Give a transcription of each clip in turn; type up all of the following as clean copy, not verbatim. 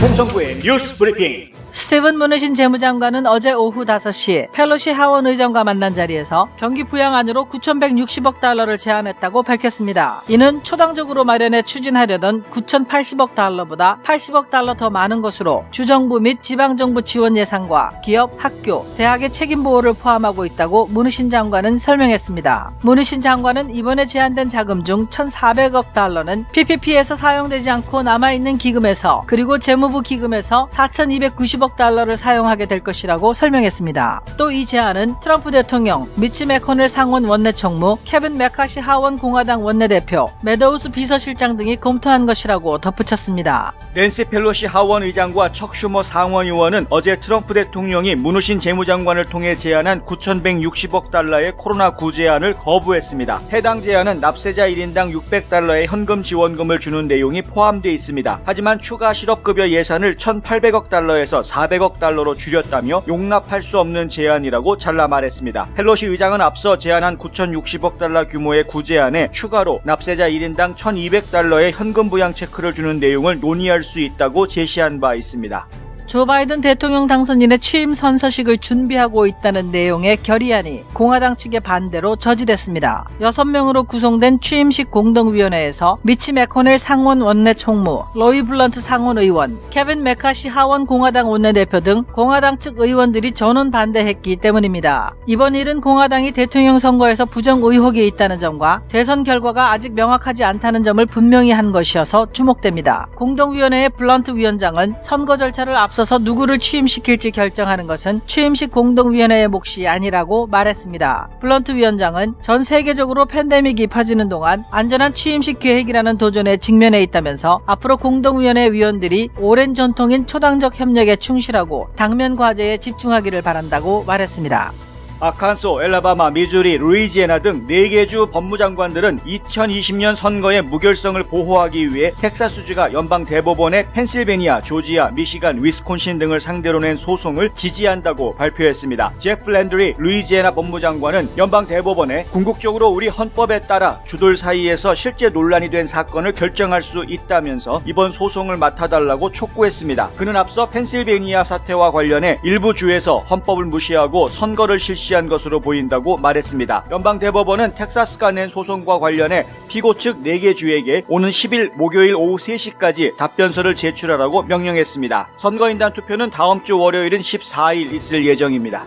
송성구의 뉴스 브리핑. 스티븐 므누신 재무장관은 어제 오후 5시 펠로시 하원 의장과 만난 자리에서 경기 부양안으로 9,160억 달러를 제안했다고 밝혔습니다. 이는 초당적으로 마련해 추진하려던 9,080억 달러보다 80억 달러 더 많은 것으로 주정부 및 지방정부 지원 예산과 기업, 학교, 대학의 책임 보호를 포함하고 있다고 므누신 장관은 설명했습니다. 므누신 장관은 이번에 제안된 자금 중 1,400억 달러는 PPP에서 사용되지 않고 남아있는 기금에서 그리고 재무부 기금에서 4,290억 달러를 사용하게 될 것이라고 설명했습니다. 또 이 제안은 트럼프 대통령, 미치 매코넬 상원 원내총무, 케빈 메카시 하원 공화당 원내대표, 매더우스 비서실장 등이 검토한 것이라고 덧붙였습니다. 낸시 펠로시 하원 의장과 척 슈머 상원 의원은 어제 트럼프 대통령이 므누신 재무장관을 통해 제안한 9,160억 달러의 코로나 구제안을 거부했습니다. 해당 제안은 납세자 1인당 600달러의 현금 지원금을 주는 내용이 포함되어 있습니다. 하지만 추가 실업급여 예산을 1,800억 달러에서 400억 달러로 줄였다며 용납할 수 없는 제안이라고 잘라 말했습니다. 펠로시 의장은 앞서 제안한 9,060억 달러 규모의 구제안에 추가로 납세자 1인당 1,200달러의 현금 부양 체크를 주는 내용을 논의할 수 있다고 제시한 바 있습니다. 조 바이든 대통령 당선인의 취임 선서식을 준비하고 있다는 내용의 결의안이 공화당 측의 반대로 저지됐습니다. 6명으로 구성된 취임식 공동위원회에서 미치 매코넬 상원 원내총무, 로이 블런트 상원 의원, 케빈 메카시 하원 공화당 원내대표 등 공화당 측 의원들이 전원 반대했기 때문입니다. 이번 일은 공화당이 대통령 선거에서 부정 의혹이 있다는 점과 대선 결과가 아직 명확하지 않다는 점을 분명히 한 것이어서 주목됩니다. 공동위원회의 블런트 위원장은 선거 절차를 앞서서 누구를 취임시킬지 결정하는 것은 취임식 공동위원회의 몫이 아니라고 말했습니다. 블런트 위원장은 전 세계적으로 팬데믹이 퍼지는 동안 안전한 취임식 계획이라는 도전에 직면해 있다면서 앞으로 공동위원회 위원들이 오랜 전통인 초당적 협력에 충실하고 당면 과제에 집중하기를 바란다고 말했습니다. 아칸소, 엘라바마, 미주리, 루이지애나 등 4개 주 법무장관들은 2020년 선거의 무결성을 보호하기 위해 텍사스주가 연방 대법원에 펜실베니아, 조지아, 미시간, 위스콘신 등을 상대로 낸 소송을 지지한다고 발표했습니다. 제프 랜드리 루이지애나 법무장관은 연방 대법원에 궁극적으로 우리 헌법에 따라 주들 사이에서 실제 논란이 된 사건을 결정할 수 있다면서 이번 소송을 맡아달라고 촉구했습니다. 그는 앞서 펜실베니아 사태와 관련해 일부 주에서 헌법을 무시하고 선거를 실시한 것으로 보인다고 말했습니다. 연방대법원은 텍사스가 낸 소송과 관련해 피고 측 4개 주에게 오는 10일 목요일 오후 3시까지 답변서를 제출하라고 명령했습니다. 선거인단 투표는 다음 주 월요일인 14일 있을 예정입니다.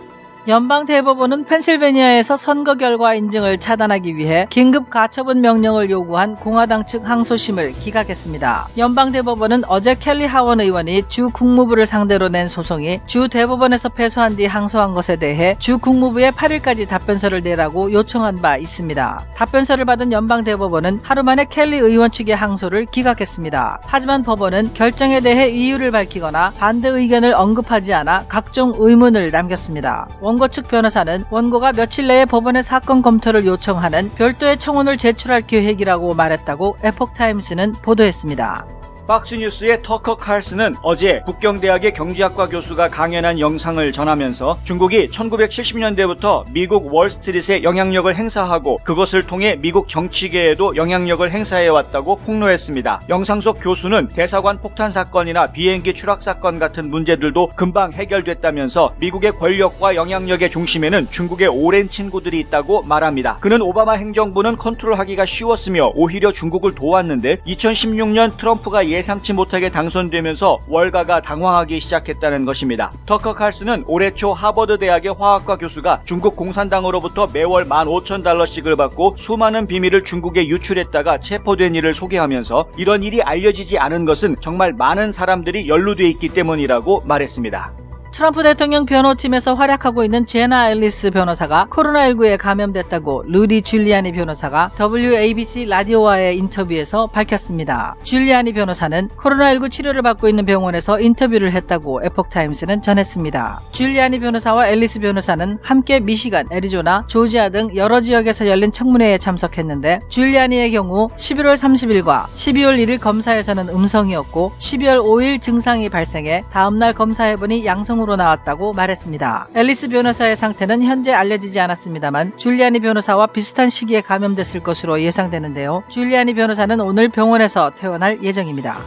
연방대법원은 펜실베니아에서 선거 결과 인증을 차단하기 위해 긴급 가처분 명령을 요구한 공화당 측 항소심을 기각했습니다. 연방대법원은 어제 켈리 하원 의원이 주 국무부를 상대로 낸 소송이 주 대법원에서 패소한 뒤 항소한 것에 대해 주 국무부에 8일까지 답변서를 내라고 요청한 바 있습니다. 답변서를 받은 연방대법원은 하루 만에 켈리 의원 측의 항소를 기각했습니다. 하지만 법원은 결정에 대해 이유를 밝히거나 반대 의견을 언급하지 않아 각종 의문을 남겼습니다. 원고 측 변호사는 원고가 며칠 내에 법원에 사건 검토를 요청하는 별도의 청원을 제출할 계획이라고 말했다고 에폭타임스는 보도했습니다. 박스뉴스의 터커 칼슨은 어제 북경대학의 경제학과 교수가 강연한 영상을 전하면서 중국이 1970년대부터 미국 월스트리트에 영향력을 행사하고 그것을 통해 미국 정치계에도 영향력을 행사해왔다고 폭로했습니다. 영상 속 교수는 대사관 폭탄 사건이나 비행기 추락 사건 같은 문제들도 금방 해결됐다면서 미국의 권력과 영향력의 중심에는 중국의 오랜 친구들이 있다고 말합니다. 그는 오바마 행정부는 컨트롤하기가 쉬웠으며 오히려 중국을 도왔는데 2016년 트럼프가 예상치 못하게 당선되면서 월가가 당황하기 시작했다는 것입니다. 터커 칼슨은 올해 초 하버드 대학의 화학과 교수가 중국 공산당으로부터 매월 15,000달러씩을 받고 수많은 비밀을 중국에 유출했다가 체포된 일을 소개하면서 이런 일이 알려지지 않은 것은 정말 많은 사람들이 연루돼 있기 때문이라고 말했습니다. 트럼프 대통령 변호팀에서 활약하고 있는 제나 앨리스 변호사가 코로나19에 감염됐다고 루디 줄리아니 변호사가 WABC 라디오와의 인터뷰에서 밝혔습니다. 줄리아니 변호사는 코로나19 치료를 받고 있는 병원에서 인터뷰를 했다고 에폭타임스는 전했습니다. 줄리아니 변호사와 앨리스 변호사는 함께 미시간, 애리조나, 조지아 등 여러 지역에서 열린 청문회에 참석했는데 줄리아니의 경우 11월 30일과 12월 1일 검사에서는 음성이었고 12월 5일 증상이 발생해 다음날 검사해보니 양성 으로 나왔다고 말했습니다. 앨리스 변호사의 상태는 현재 알려지지 않았습니다만 줄리아니 변호사와 비슷한 시기에 감염됐을 것으로 예상되는데요. 줄리아니 변호사는 오늘 병원에서 퇴원할 예정입니다.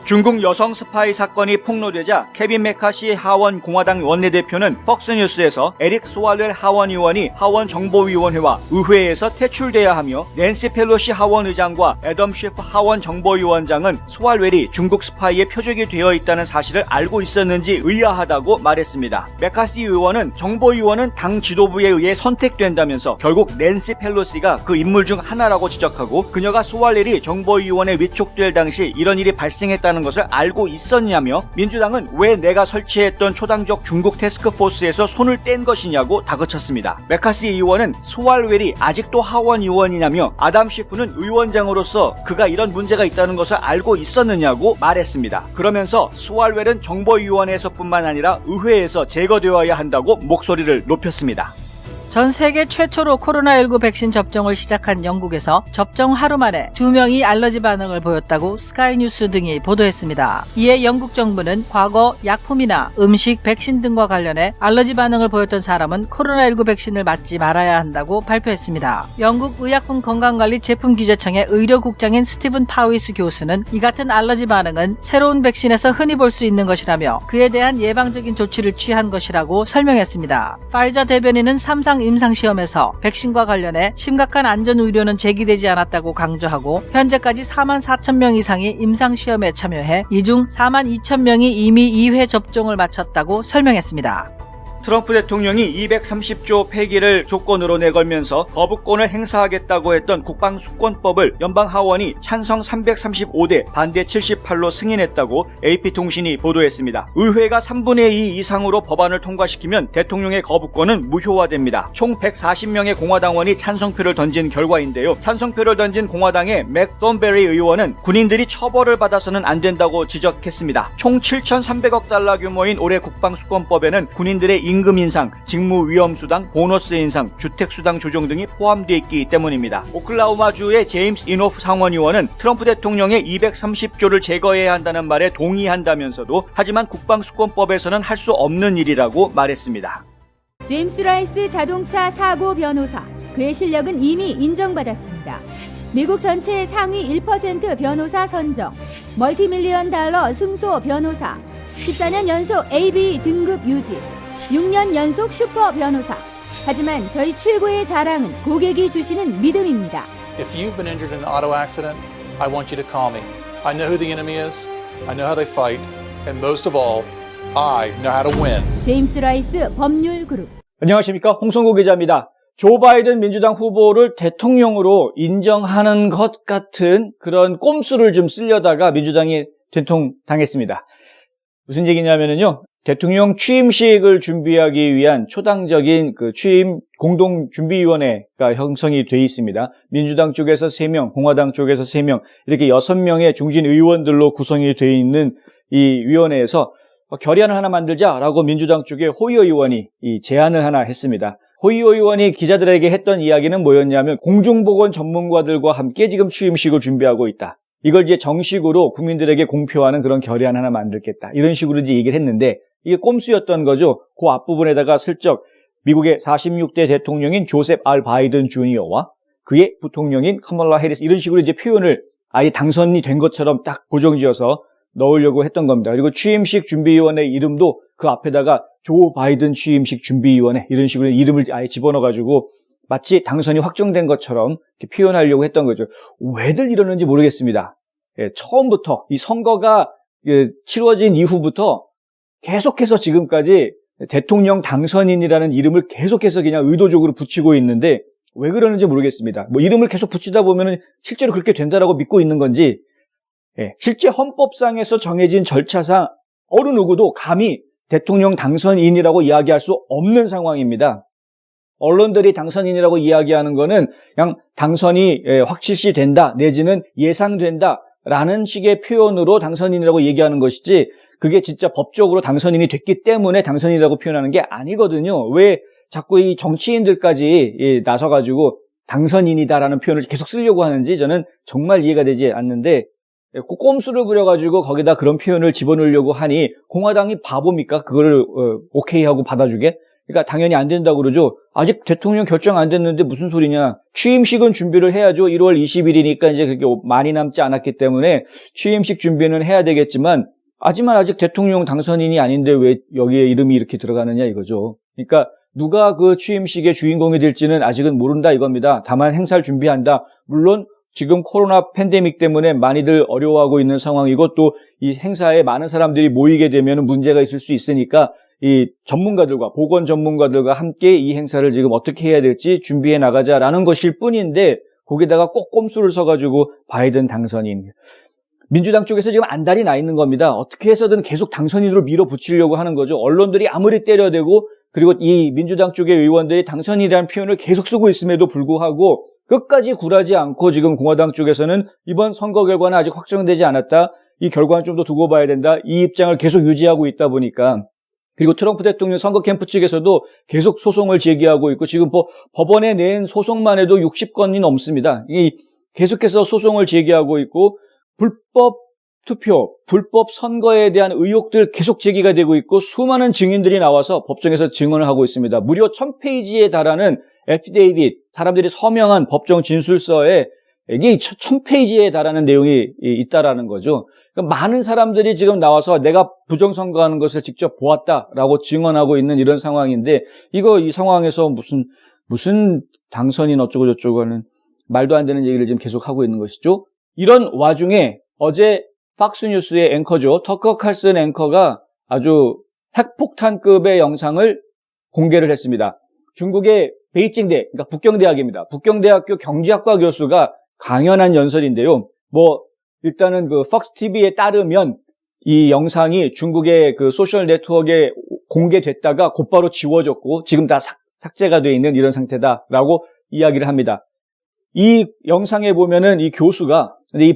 중국 여성 스파이 사건이 폭로되자 케빈 메카시 하원 공화당 원내대표는 퍽스뉴스에서 에릭 소알렐 하원 의원이 하원 정보위원회와 의회에서 퇴출돼야 하며 낸시 펠로시 하원 의장과 애덤 셰프 하원 정보위원장은 소알웰이 중국 스파이의 표적이 되어 있다는 사실을 알고 있었는지 의아하다고 말했습니다. 메카시 의원은 정보위원은 당 지도부에 의해 선택된다면서 결국 낸시 펠로시가 그 인물 중 하나라고 지적하고 그녀가 소알렐이 정보위원회에 위촉될 당시 이런 일이 발생했다는 것을 알고 있었냐며 민주당은 왜 내가 설치했던 초당적 중국 태스크포스에서 손을 뗀 것이냐고 다그쳤습니다. 메카시 의원은 소알웰이 아직도 하원 의원이냐며 아담 셰프는 의원장으로서 그가 이런 문제가 있다는 것을 알고 있었느냐고 말했습니다. 그러면서 소알웰은 정보위원회에서뿐만 아니라 의회에서 제거되어야 한다고 목소리를 높였습니다. 전 세계 최초로 코로나19 백신 접종을 시작한 영국에서 접종 하루 만에 2명이 알러지 반응을 보였다고 스카이뉴스 등이 보도했습니다. 이에 영국 정부는 과거 약품이나 음식, 백신 등과 관련해 알러지 반응을 보였던 사람은 코로나19 백신을 맞지 말아야 한다고 발표했습니다. 영국 의약품 건강관리 제품규제청의 의료국장인 스티븐 파위스 교수는 이 같은 알러지 반응은 새로운 백신에서 흔히 볼 수 있는 것이라며 그에 대한 예방적인 조치를 취한 것이라고 설명했습니다. 파이자 대변인은 3상 임상시험에서 백신과 관련해 심각한 안전 우려는 제기되지 않았다고 강조하고 현재까지 4만 4천 명 이상이 임상시험에 참여해 이 중 4만 2천 명이 이미 2회 접종을 마쳤다고 설명했습니다. 트럼프 대통령이 230조 폐기를 조건으로 내걸면서 거부권을 행사하겠다고 했던 국방수권법을 연방하원이 찬성 335대 반대 78로 승인했다고 AP통신이 보도했습니다. 의회가 3분의 2 이상으로 법안을 통과시키면 대통령의 거부권은 무효화됩니다. 총 140명의 공화당원이 찬성표를 던진 결과인데요. 찬성표를 던진 공화당의 맥 톰베리 의원은 군인들이 처벌을 받아서는 안 된다고 지적했습니다. 총 7,300억 달러 규모인 올해 국방수권법에는 군인들의 임금 인상, 직무 위험 수당, 보너스 인상, 주택 수당 조정 등이 포함되어 있기 때문입니다. 오클라호마주의 제임스 인호프 상원의원은 트럼프 대통령의 230조를 제거해야 한다는 말에 동의한다면서도 하지만 국방수권법에서는 할 수 없는 일이라고 말했습니다. 제임스 라이스 자동차 사고 변호사, 그의 실력은 이미 인정받았습니다. 미국 전체의 상위 1% 변호사 선정, 멀티밀리언 달러 승소 변호사, 14년 연속 AB 등급 유지, 6년 연속 슈퍼 변호사. 하지만 저희 최고의 자랑은 고객이 주시는 믿음입니다. If you've been injured in an auto accident, I want you to call me. I know who the enemy is, I know how they fight, and most of all, I know how to win. 제임스 라이스 법률그룹. 안녕하십니까, 홍성구 기자입니다. 조 바이든 민주당 후보를 대통령으로 인정하는 것 같은 그런 꼼수를 좀 쓰려다가 민주당이 된통당했습니다. 무슨 얘기냐면요, 대통령 취임식을 준비하기 위한 초당적인 그 취임 공동준비위원회가 형성이 돼 있습니다. 민주당 쪽에서 3명, 공화당 쪽에서 3명, 이렇게 6명의 중진 의원들로 구성이 돼 있는 이 위원회에서 결의안을 하나 만들자라고 민주당 쪽에 호이어 의원이 이 제안을 하나 했습니다. 호이어 의원이 기자들에게 했던 이야기는 뭐였냐면 공중보건 전문가들과 함께 지금 취임식을 준비하고 있다. 이걸 이제 정식으로 국민들에게 공표하는 그런 결의안 하나 만들겠다. 이런 식으로 이제 얘기를 했는데 이게 꼼수였던 거죠. 그 앞부분에다가 슬쩍 미국의 46대 대통령인 조셉 R. 바이든 주니어와 그의 부통령인 카멀라 해리스 이런 식으로 이제 표현을 아예 당선이 된 것처럼 딱 고정지어서 넣으려고 했던 겁니다. 그리고 취임식 준비위원회 이름도 그 앞에다가 조 바이든 취임식 준비위원회 이런 식으로 이름을 아예 집어넣어가지고 마치 당선이 확정된 것처럼 이렇게 표현하려고 했던 거죠. 왜들 이러는지 모르겠습니다. 처음부터 이 선거가 치러진 이후부터 계속해서 지금까지 대통령 당선인이라는 이름을 계속해서 그냥 의도적으로 붙이고 있는데 왜 그러는지 모르겠습니다. 뭐 이름을 계속 붙이다 보면 실제로 그렇게 된다라고 믿고 있는 건지, 실제 헌법상에서 정해진 절차상 어느 누구도 감히 대통령 당선인이라고 이야기할 수 없는 상황입니다. 언론들이 당선인이라고 이야기하는 거는 그냥 당선이 확실시 된다 내지는 예상된다라는 식의 표현으로 당선인이라고 얘기하는 것이지 그게 진짜 법적으로 당선인이 됐기 때문에 당선인이라고 표현하는 게 아니거든요. 왜 자꾸 이 정치인들까지 나서가지고 당선인이다라는 표현을 계속 쓰려고 하는지 저는 정말 이해가 되지 않는데, 꼼수를 부려가지고 거기다 그런 표현을 집어넣으려고 하니 공화당이 바보입니까? 그거를 오케이 하고 받아주게? 그러니까 당연히 안 된다고 그러죠. 아직 대통령 결정 안 됐는데 무슨 소리냐. 취임식은 준비를 해야죠. 1월 20일이니까 이제 그렇게 많이 남지 않았기 때문에 취임식 준비는 해야 되겠지만 하지만 아직 대통령 당선인이 아닌데 왜 여기에 이름이 이렇게 들어가느냐 이거죠. 그러니까 누가 그 취임식의 주인공이 될지는 아직은 모른다 이겁니다. 다만 행사를 준비한다. 물론 지금 코로나 팬데믹 때문에 많이들 어려워하고 있는 상황이고 또 이 행사에 많은 사람들이 모이게 되면 문제가 있을 수 있으니까 이 전문가들과 보건 전문가들과 함께 이 행사를 지금 어떻게 해야 될지 준비해 나가자라는 것일 뿐인데 거기다가 꼭 꼼수를 써가지고 바이든 당선인. 민주당 쪽에서 지금 안달이 나 있는 겁니다. 어떻게 해서든 계속 당선인으로 밀어붙이려고 하는 거죠. 언론들이 아무리 때려대고 그리고 이 민주당 쪽의 의원들이 당선인이라는 표현을 계속 쓰고 있음에도 불구하고 끝까지 굴하지 않고 지금 공화당 쪽에서는 이번 선거 결과는 아직 확정되지 않았다. 이 결과는 좀 더 두고 봐야 된다. 이 입장을 계속 유지하고 있다 보니까 그리고 트럼프 대통령 선거 캠프 측에서도 계속 소송을 제기하고 있고 지금 법원에 낸 소송만 해도 60건이 넘습니다. 계속해서 소송을 제기하고 있고 불법 투표, 불법 선거에 대한 의혹들 계속 제기가 되고 있고 수많은 증인들이 나와서 법정에서 증언을 하고 있습니다. 무려 1000페이지에 달하는 애피데이빗, 사람들이 서명한 법정 진술서에 이게 1000페이지에 달하는 내용이 있다라는 거죠. 그러니까 많은 사람들이 지금 나와서 내가 부정선거하는 것을 직접 보았다라고 증언하고 있는 이런 상황인데 이 상황에서 무슨 당선인 어쩌고 저쩌고 하는 말도 안 되는 얘기를 지금 계속 하고 있는 것이죠. 이런 와중에 어제 팍스뉴스의 앵커죠. 터커 칼슨 앵커가 아주 핵폭탄급의 영상을 공개를 했습니다. 중국의 베이징대, 그러니까 북경대학입니다. 북경대학교 경제학과 교수가 강연한 연설인데요. 일단은 그 팍스 TV에 따르면 이 영상이 중국의 그 소셜 네트워크에 공개됐다가 곧바로 지워졌고 지금 다 삭제가 돼 있는 이런 상태다라고 이야기를 합니다. 이 영상에 보면은 이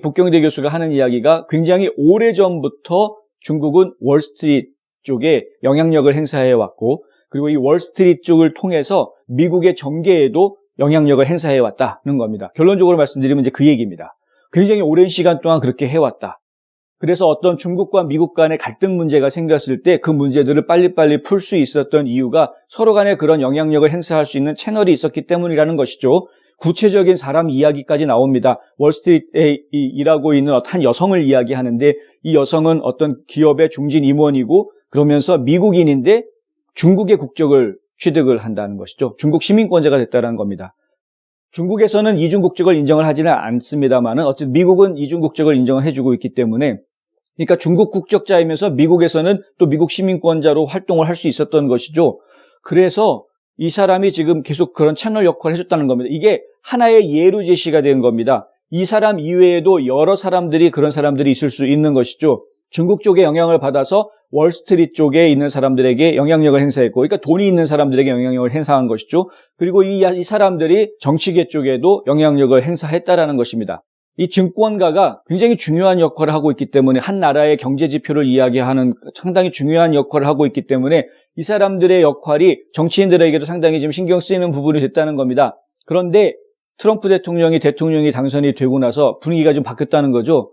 북경대 교수가 하는 이야기가 굉장히 오래전부터 중국은 월스트리트 쪽에 영향력을 행사해 왔고 그리고 이 월스트리트 쪽을 통해서 미국의 정계에도 영향력을 행사해 왔다는 겁니다. 결론적으로 말씀드리면 이제 그 얘기입니다. 굉장히 오랜 시간 동안 그렇게 해왔다. 그래서 어떤 중국과 미국 간의 갈등 문제가 생겼을 때 그 문제들을 빨리빨리 풀 수 있었던 이유가 서로 간에 그런 영향력을 행사할 수 있는 채널이 있었기 때문이라는 것이죠. 구체적인 사람 이야기까지 나옵니다. 월스트리트에 일하고 있는 한 여성을 이야기하는데 이 여성은 어떤 기업의 중진 임원이고 그러면서 미국인인데 중국의 국적을 취득을 한다는 것이죠. 중국 시민권자가 됐다는 겁니다. 중국에서는 이중 국적을 인정을 하지는 않습니다만은 어쨌든 미국은 이중 국적을 인정을 해주고 있기 때문에 그러니까 중국 국적자이면서 미국에서는 또 미국 시민권자로 활동을 할 수 있었던 것이죠. 그래서 이 사람이 지금 계속 그런 채널 역할을 해줬다는 겁니다. 이게 하나의 예로 제시가 된 겁니다. 이 사람 이외에도 여러 사람들이 그런 사람들이 있을 수 있는 것이죠. 중국 쪽에 영향을 받아서 월스트리트 쪽에 있는 사람들에게 영향력을 행사했고 그러니까 돈이 있는 사람들에게 영향력을 행사한 것이죠. 그리고 이 사람들이 정치계 쪽에도 영향력을 행사했다라는 것입니다. 이 증권가가 굉장히 중요한 역할을 하고 있기 때문에 한 나라의 경제 지표를 이야기하는 상당히 중요한 역할을 하고 있기 때문에 이 사람들의 역할이 정치인들에게도 상당히 지금 신경 쓰이는 부분이 됐다는 겁니다. 그런데 트럼프 대통령이 당선이 되고 나서 분위기가 좀 바뀌었다는 거죠.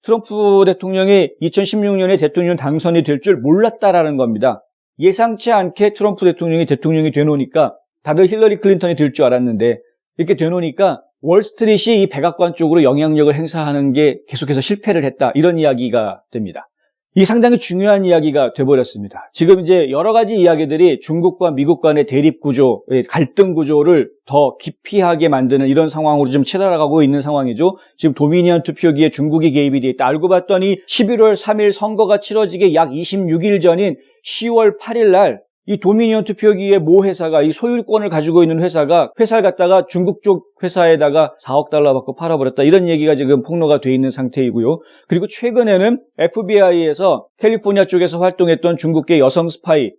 트럼프 대통령이 2016년에 대통령 당선이 될 줄 몰랐다라는 겁니다. 예상치 않게 트럼프 대통령이 되놓으니까 다들 힐러리 클린턴이 될 줄 알았는데 이렇게 되놓으니까 월스트리트이 이 백악관 쪽으로 영향력을 행사하는 게 계속해서 실패를 했다. 이런 이야기가 됩니다. 이 상당히 중요한 이야기가 돼버렸습니다. 지금 이제 여러 가지 이야기들이 중국과 미국 간의 대립 구조, 갈등 구조를 더 기피하게 만드는 이런 상황으로 좀 치달아가고 있는 상황이죠. 지금 도미니언 투표기에 중국이 개입이 돼 있다. 알고 봤더니 11월 3일 선거가 치러지게 약 26일 전인 10월 8일 날 이 도미니언 투표기의 모 회사가 이 소유권을 가지고 있는 회사를 갖다가 중국 쪽 회사에다가 4억 달러 받고 팔아버렸다. 이런 얘기가 지금 폭로가 돼 있는 상태이고요. 그리고 최근에는 FBI에서 캘리포니아 쪽에서 활동했던 중국계 여성 스파이,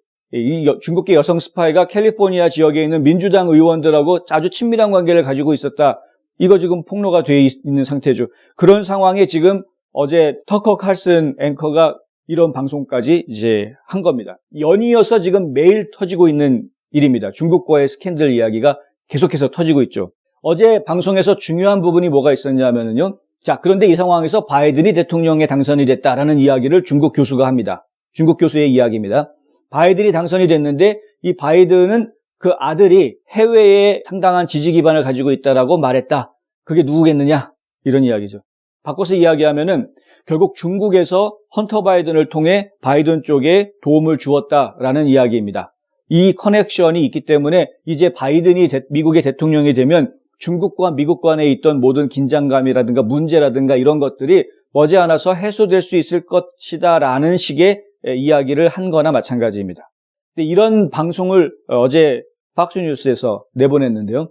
중국계 여성 스파이가 캘리포니아 지역에 있는 민주당 의원들하고 아주 친밀한 관계를 가지고 있었다. 이거 지금 폭로가 돼 있는 상태죠. 그런 상황에 지금 어제 터커 칼슨 앵커가 이런 방송까지 이제 한 겁니다. 연이어서 지금 매일 터지고 있는 일입니다. 중국과의 스캔들 이야기가 계속해서 터지고 있죠. 어제 방송에서 중요한 부분이 뭐가 있었냐면요. 자, 그런데 이 상황에서 바이든이 대통령에 당선이 됐다라는 이야기를 중국 교수가 합니다. 중국 교수의 이야기입니다. 바이든이 당선이 됐는데 이 바이든은 그 아들이 해외에 상당한 지지 기반을 가지고 있다라고 말했다. 그게 누구겠느냐? 이런 이야기죠. 바꿔서 이야기하면은 결국 중국에서 헌터 바이든을 통해 바이든 쪽에 도움을 주었다라는 이야기입니다. 이 커넥션이 있기 때문에 이제 바이든이 미국의 대통령이 되면 중국과 미국 간에 있던 모든 긴장감이라든가 문제라든가 이런 것들이 머지않아서 해소될 수 있을 것이다라는 식의 이야기를 한 거나 마찬가지입니다. 근데 이런 방송을 어제 박스뉴스에서 내보냈는데요.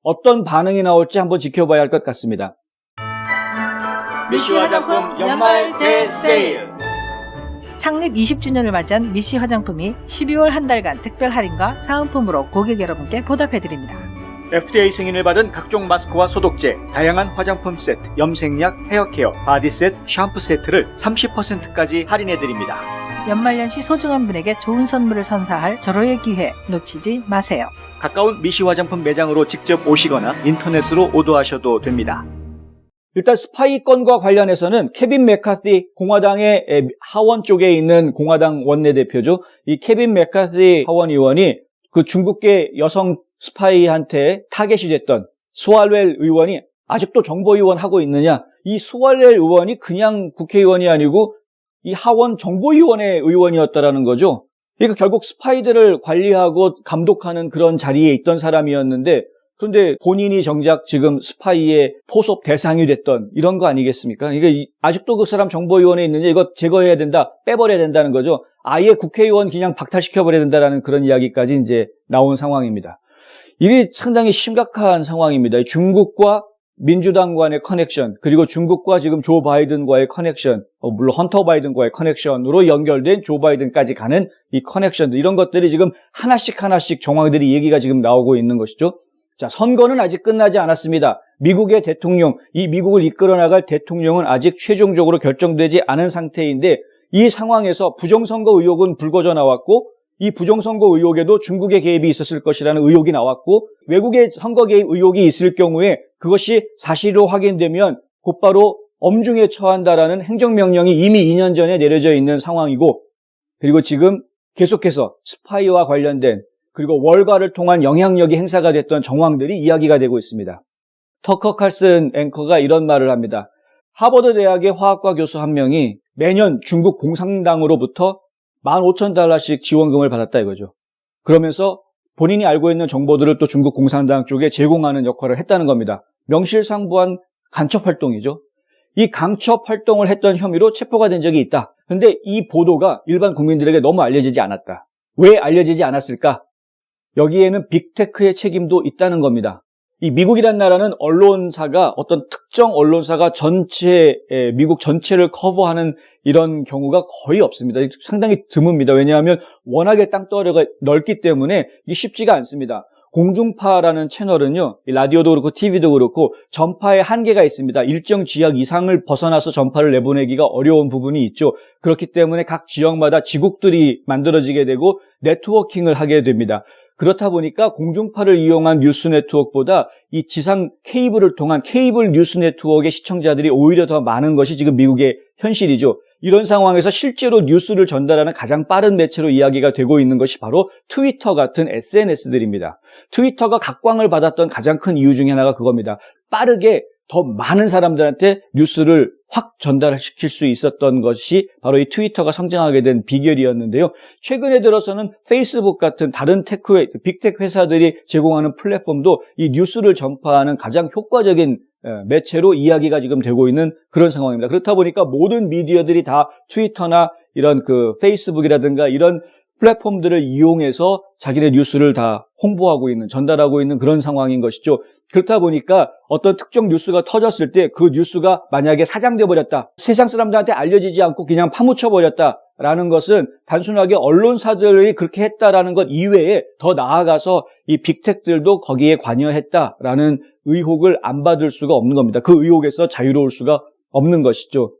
어떤 반응이 나올지 한번 지켜봐야 할 것 같습니다. 미쉬 화장품 연말 대세일. 창립 20주년을 맞이한 미쉬 화장품이 12월 한 달간 특별 할인과 사은품으로 고객 여러분께 보답해드립니다. FDA 승인을 받은 각종 마스크와 소독제, 다양한 화장품 세트, 염색약, 헤어케어, 바디 세트, 샴푸 세트를 30%까지 할인해드립니다. 연말연시 소중한 분에게 좋은 선물을 선사할 절호의 기회 놓치지 마세요. 가까운 미쉬 화장품 매장으로 직접 오시거나 인터넷으로 오더하셔도 됩니다. 일단 스파이 건과 관련해서는 케빈 맥카시 공화당의 하원 쪽에 있는 공화당 원내대표죠. 이 케빈 맥카시 하원 의원이 그 중국계 여성 스파이한테 타겟이 됐던 스왈웰 의원이 아직도 정보위원 하고 있느냐. 이 스왈웰 의원이 그냥 국회의원이 아니고 이 하원 정보위원회 의원이었다라는 거죠. 그러니까 결국 스파이들을 관리하고 감독하는 그런 자리에 있던 사람이었는데 그런데 본인이 정작 지금 스파이의 포섭 대상이 됐던 이런 거 아니겠습니까? 그러니까 아직도 그 사람 정보위원회에 있느냐 이거 제거해야 된다, 빼버려야 된다는 거죠. 아예 국회의원 그냥 박탈시켜버려야 된다는 그런 이야기까지 이제 나온 상황입니다. 이게 상당히 심각한 상황입니다. 중국과 민주당 간의 커넥션, 그리고 중국과 지금 조 바이든과의 커넥션, 물론 헌터 바이든과의 커넥션으로 연결된 조 바이든까지 가는 이 커넥션들, 이런 것들이 지금 하나씩 정황들이 얘기가 지금 나오고 있는 것이죠. 자, 선거는 아직 끝나지 않았습니다. 미국의 대통령, 이 미국을 이끌어 나갈 대통령은 아직 최종적으로 결정되지 않은 상태인데 이 상황에서 부정선거 의혹은 불거져 나왔고 이 부정선거 의혹에도 중국의 개입이 있었을 것이라는 의혹이 나왔고 외국의 선거 개입 의혹이 있을 경우에 그것이 사실로 확인되면 곧바로 엄중에 처한다라는 행정명령이 이미 2년 전에 내려져 있는 상황이고 그리고 지금 계속해서 스파이와 관련된 그리고 월가를 통한 영향력이 행사가 됐던 정황들이 이야기가 되고 있습니다. 터커 칼슨 앵커가 이런 말을 합니다. 하버드 대학의 화학과 교수 한 명이 매년 중국 공산당으로부터 $15,000씩 지원금을 받았다 이거죠. 그러면서 본인이 알고 있는 정보들을 또 중국 공산당 쪽에 제공하는 역할을 했다는 겁니다. 명실상부한 간첩 활동이죠. 이 간첩 활동을 했던 혐의로 체포가 된 적이 있다. 그런데 이 보도가 일반 국민들에게 너무 알려지지 않았다. 왜 알려지지 않았을까? 여기에는 빅테크의 책임도 있다는 겁니다. 이 미국이란 나라는 언론사가 어떤 특정 언론사가 미국 전체를 커버하는 이런 경우가 거의 없습니다. 상당히 드뭅니다. 왜냐하면 워낙에 땅덩어리가 넓기 때문에 이게 쉽지가 않습니다. 공중파라는 채널은요, 라디오도 그렇고 TV도 그렇고 전파에 한계가 있습니다. 일정 지역 이상을 벗어나서 전파를 내보내기가 어려운 부분이 있죠. 그렇기 때문에 각 지역마다 지국들이 만들어지게 되고 네트워킹을 하게 됩니다. 그렇다 보니까 공중파를 이용한 뉴스 네트워크보다 이 지상 케이블을 통한 케이블 뉴스 네트워크의 시청자들이 오히려 더 많은 것이 지금 미국의 현실이죠. 이런 상황에서 실제로 뉴스를 전달하는 가장 빠른 매체로 이야기가 되고 있는 것이 바로 트위터 같은 SNS들입니다. 트위터가 각광을 받았던 가장 큰 이유 중에 하나가 그겁니다. 빠르게 더 많은 사람들한테 뉴스를 확 전달시킬 수 있었던 것이 바로 이 트위터가 성장하게 된 비결이었는데요. 최근에 들어서는 페이스북 같은 다른 빅테크 회사들이 제공하는 플랫폼도 이 뉴스를 전파하는 가장 효과적인 매체로 이야기가 지금 되고 있는 그런 상황입니다. 그렇다 보니까 모든 미디어들이 다 트위터나 이런 페이스북이라든가 이런 플랫폼들을 이용해서 자기네 뉴스를 다 홍보하고 있는, 전달하고 있는 그런 상황인 것이죠. 그렇다 보니까 어떤 특정 뉴스가 터졌을 때 그 뉴스가 만약에 사장돼 버렸다, 세상 사람들한테 알려지지 않고 그냥 파묻혀 버렸다라는 것은 단순하게 언론사들이 그렇게 했다라는 것 이외에 더 나아가서 이 빅텍들도 거기에 관여했다라는 의혹을 안 받을 수가 없는 겁니다. 그 의혹에서 자유로울 수가 없는 것이죠.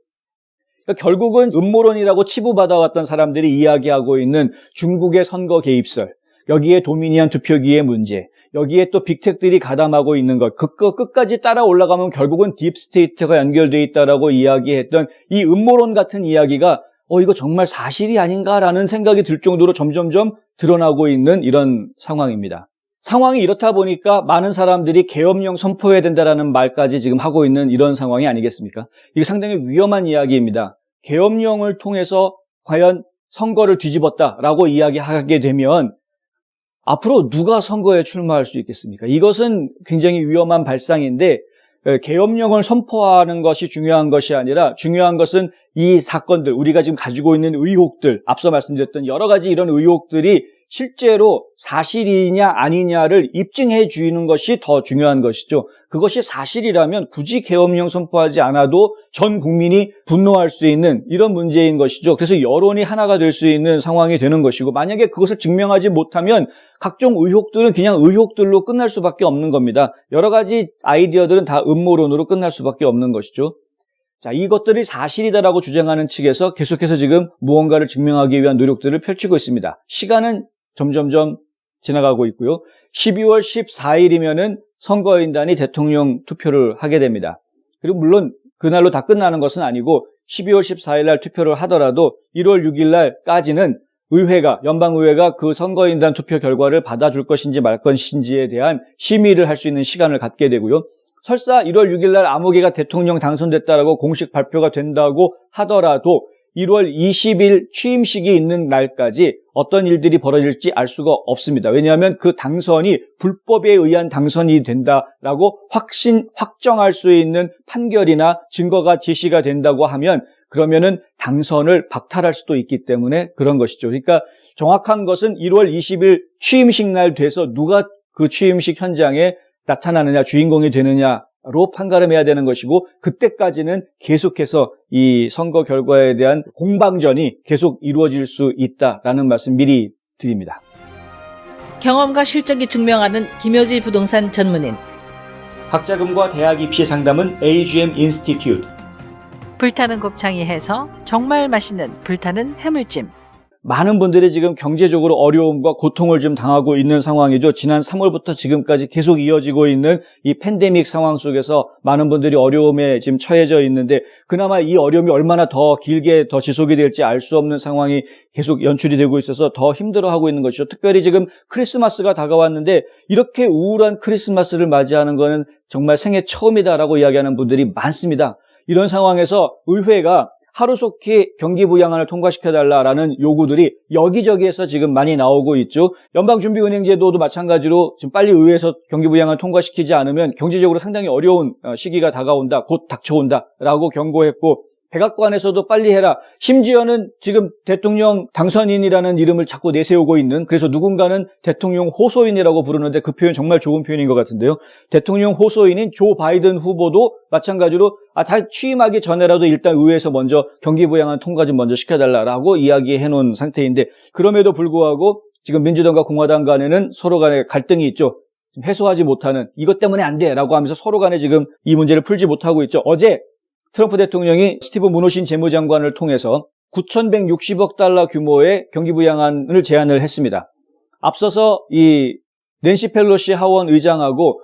그러니까 결국은 음모론이라고 치부받아왔던 사람들이 이야기하고 있는 중국의 선거 개입설, 여기에 도미니언 투표기의 문제, 여기에 또 빅텍들이 가담하고 있는 것, 끝까지 따라 올라가면 결국은 딥스테이트가 연결되어 있다라고 이야기했던 이 음모론 같은 이야기가 이거 정말 사실이 아닌가라는 생각이 들 정도로 점점점 드러나고 있는 이런 상황입니다. 상황이 이렇다 보니까 많은 사람들이 계엄령 선포해야 된다라는 말까지 지금 하고 있는 이런 상황이 아니겠습니까? 이게 상당히 위험한 이야기입니다. 계엄령을 통해서 과연 선거를 뒤집었다라고 이야기하게 되면 앞으로 누가 선거에 출마할 수 있겠습니까? 이것은 굉장히 위험한 발상인데 계엄령을 선포하는 것이 중요한 것이 아니라 중요한 것은 이 사건들, 우리가 지금 가지고 있는 의혹들, 앞서 말씀드렸던 여러 가지 이런 의혹들이 실제로 사실이냐 아니냐를 입증해 주는 것이 더 중요한 것이죠. 그것이 사실이라면 굳이 계엄령 선포하지 않아도 전 국민이 분노할 수 있는 이런 문제인 것이죠. 그래서 여론이 하나가 될 수 있는 상황이 되는 것이고, 만약에 그것을 증명하지 못하면 각종 의혹들은 그냥 의혹들로 끝날 수밖에 없는 겁니다. 여러 가지 아이디어들은 다 음모론으로 끝날 수밖에 없는 것이죠. 자, 이것들이 사실이다라고 주장하는 측에서 계속해서 지금 무언가를 증명하기 위한 노력들을 펼치고 있습니다. 시간은 점점점 지나가고 있고요. 12월 14일이면은 선거인단이 대통령 투표를 하게 됩니다. 그리고 물론 그날로 다 끝나는 것은 아니고 12월 14일 날 투표를 하더라도 1월 6일 날까지는 연방의회가 그 선거인단 투표 결과를 받아줄 것인지 말 것인지에 대한 심의를 할 수 있는 시간을 갖게 되고요. 설사 1월 6일 날 아무개가 대통령 당선됐다라고 공식 발표가 된다고 하더라도 1월 20일 취임식이 있는 날까지 어떤 일들이 벌어질지 알 수가 없습니다. 왜냐하면 그 당선이 불법에 의한 당선이 된다라고 확정할 수 있는 판결이나 증거가 제시가 된다고 하면 그러면은 당선을 박탈할 수도 있기 때문에 그런 것이죠. 그러니까 정확한 것은 1월 20일 취임식 날 돼서 누가 그 취임식 현장에 나타나느냐, 주인공이 되느냐로 판가름해야 되는 것이고, 그때까지는 계속해서 이 선거 결과에 대한 공방전이 계속 이루어질 수 있다라는 말씀 미리 드립니다. 경험과 실적이 증명하는 김효지 부동산 전문인. 학자금과 대학 입시 상담은 AGM 인스티튜트. 불타는 곱창이 해서 정말 맛있는 불타는 해물찜. 많은 분들이 지금 경제적으로 어려움과 고통을 좀 당하고 있는 상황이죠. 지난 3월부터 지금까지 계속 이어지고 있는 이 팬데믹 상황 속에서 많은 분들이 어려움에 지금 처해져 있는데, 그나마 이 어려움이 얼마나 더 길게 더 지속이 될지 알 수 없는 상황이 계속 연출이 되고 있어서 더 힘들어하고 있는 것이죠. 특별히 지금 크리스마스가 다가왔는데 이렇게 우울한 크리스마스를 맞이하는 것은 정말 생애 처음이다라고 이야기하는 분들이 많습니다. 이런 상황에서 의회가 하루속히 경기부양안을 통과시켜달라라는 요구들이 여기저기에서 지금 많이 나오고 있죠. 연방준비은행제도도 마찬가지로 지금 빨리 의회에서 경기부양안을 통과시키지 않으면 경제적으로 상당히 어려운 시기가 다가온다, 곧 닥쳐온다라고 경고했고, 백악관에서도 빨리 해라. 심지어는 지금 대통령 당선인이라는 이름을 자꾸 내세우고 있는, 그래서 누군가는 대통령 호소인이라고 부르는데 그 표현 정말 좋은 표현인 것 같은데요. 대통령 호소인인 조 바이든 후보도 마찬가지로 다 취임하기 전에라도 일단 의회에서 먼저 경기부양안 통과 좀 먼저 시켜달라라고 이야기해 놓은 상태인데, 그럼에도 불구하고 지금 민주당과 공화당 간에는 서로 간에 갈등이 있죠. 해소하지 못하는, 이것 때문에 안 돼라고 하면서 서로 간에 지금 이 문제를 풀지 못하고 있죠. 어제 트럼프 대통령이 스티브 무노신 재무장관을 통해서 9,160억 달러 규모의 경기부양안을 제안을 했습니다. 앞서서 이 낸시 펠로시 하원 의장하고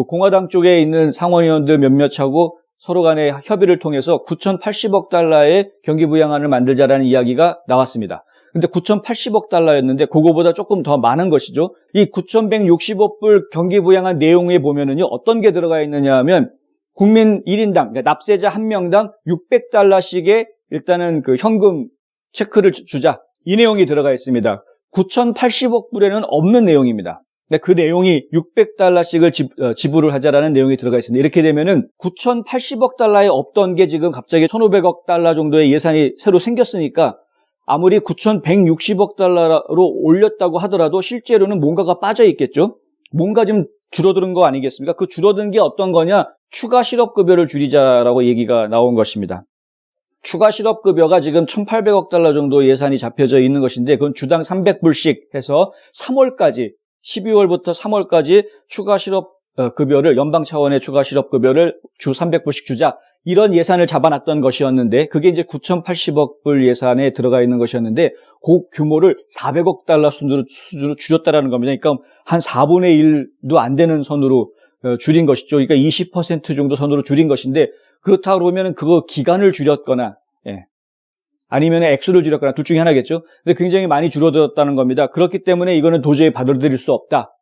공화당 쪽에 있는 상원의원들 몇몇하고 서로 간의 협의를 통해서 9,080억 달러의 경기부양안을 만들자라는 이야기가 나왔습니다. 근데 9,080억 달러였는데 그거보다 조금 더 많은 것이죠. 이 9,160억 불 경기부양안 내용에 보면은요, 어떤 게 들어가 있느냐 하면 국민 1인당, 그러니까 납세자 1명당 600달러씩의 일단은 그 현금 체크를 주자. 이 내용이 들어가 있습니다. 9,080억 불에는 없는 내용입니다. 근데 그 내용이 600달러씩을 지불을 하자라는 내용이 들어가 있습니다. 이렇게 되면은 9,080억 달러에 없던 게 지금 갑자기 1,500억 달러 정도의 예산이 새로 생겼으니까 아무리 9,160억 달러로 올렸다고 하더라도 실제로는 뭔가가 빠져 있겠죠? 뭔가 좀 줄어드는 거 아니겠습니까? 그 줄어든 게 어떤 거냐? 추가 실업급여를 줄이자라고 얘기가 나온 것입니다. 추가 실업급여가 지금 1,800억 달러 정도 예산이 잡혀져 있는 것인데, 그건 주당 300불씩 해서 3월까지, 12월부터 3월까지 추가 실업급여를, 연방 차원의 추가 실업급여를 주 300불씩 주자. 이런 예산을 잡아놨던 것이었는데, 그게 이제 9,080억 불 예산에 들어가 있는 것이었는데, 그 규모를 400억 달러 수준으로 줄였다라는 겁니다. 그러니까 한 4분의 1도 안 되는 선으로 줄인 것이죠. 그러니까 20% 정도 선으로 줄인 것인데, 그렇다고 그러면 그거 기간을 줄였거나, 아니면 액수를 줄였거나 둘 중에 하나겠죠. 근데 굉장히 많이 줄어들었다는 겁니다. 그렇기 때문에 이거는 도저히 받아들일 수 없다.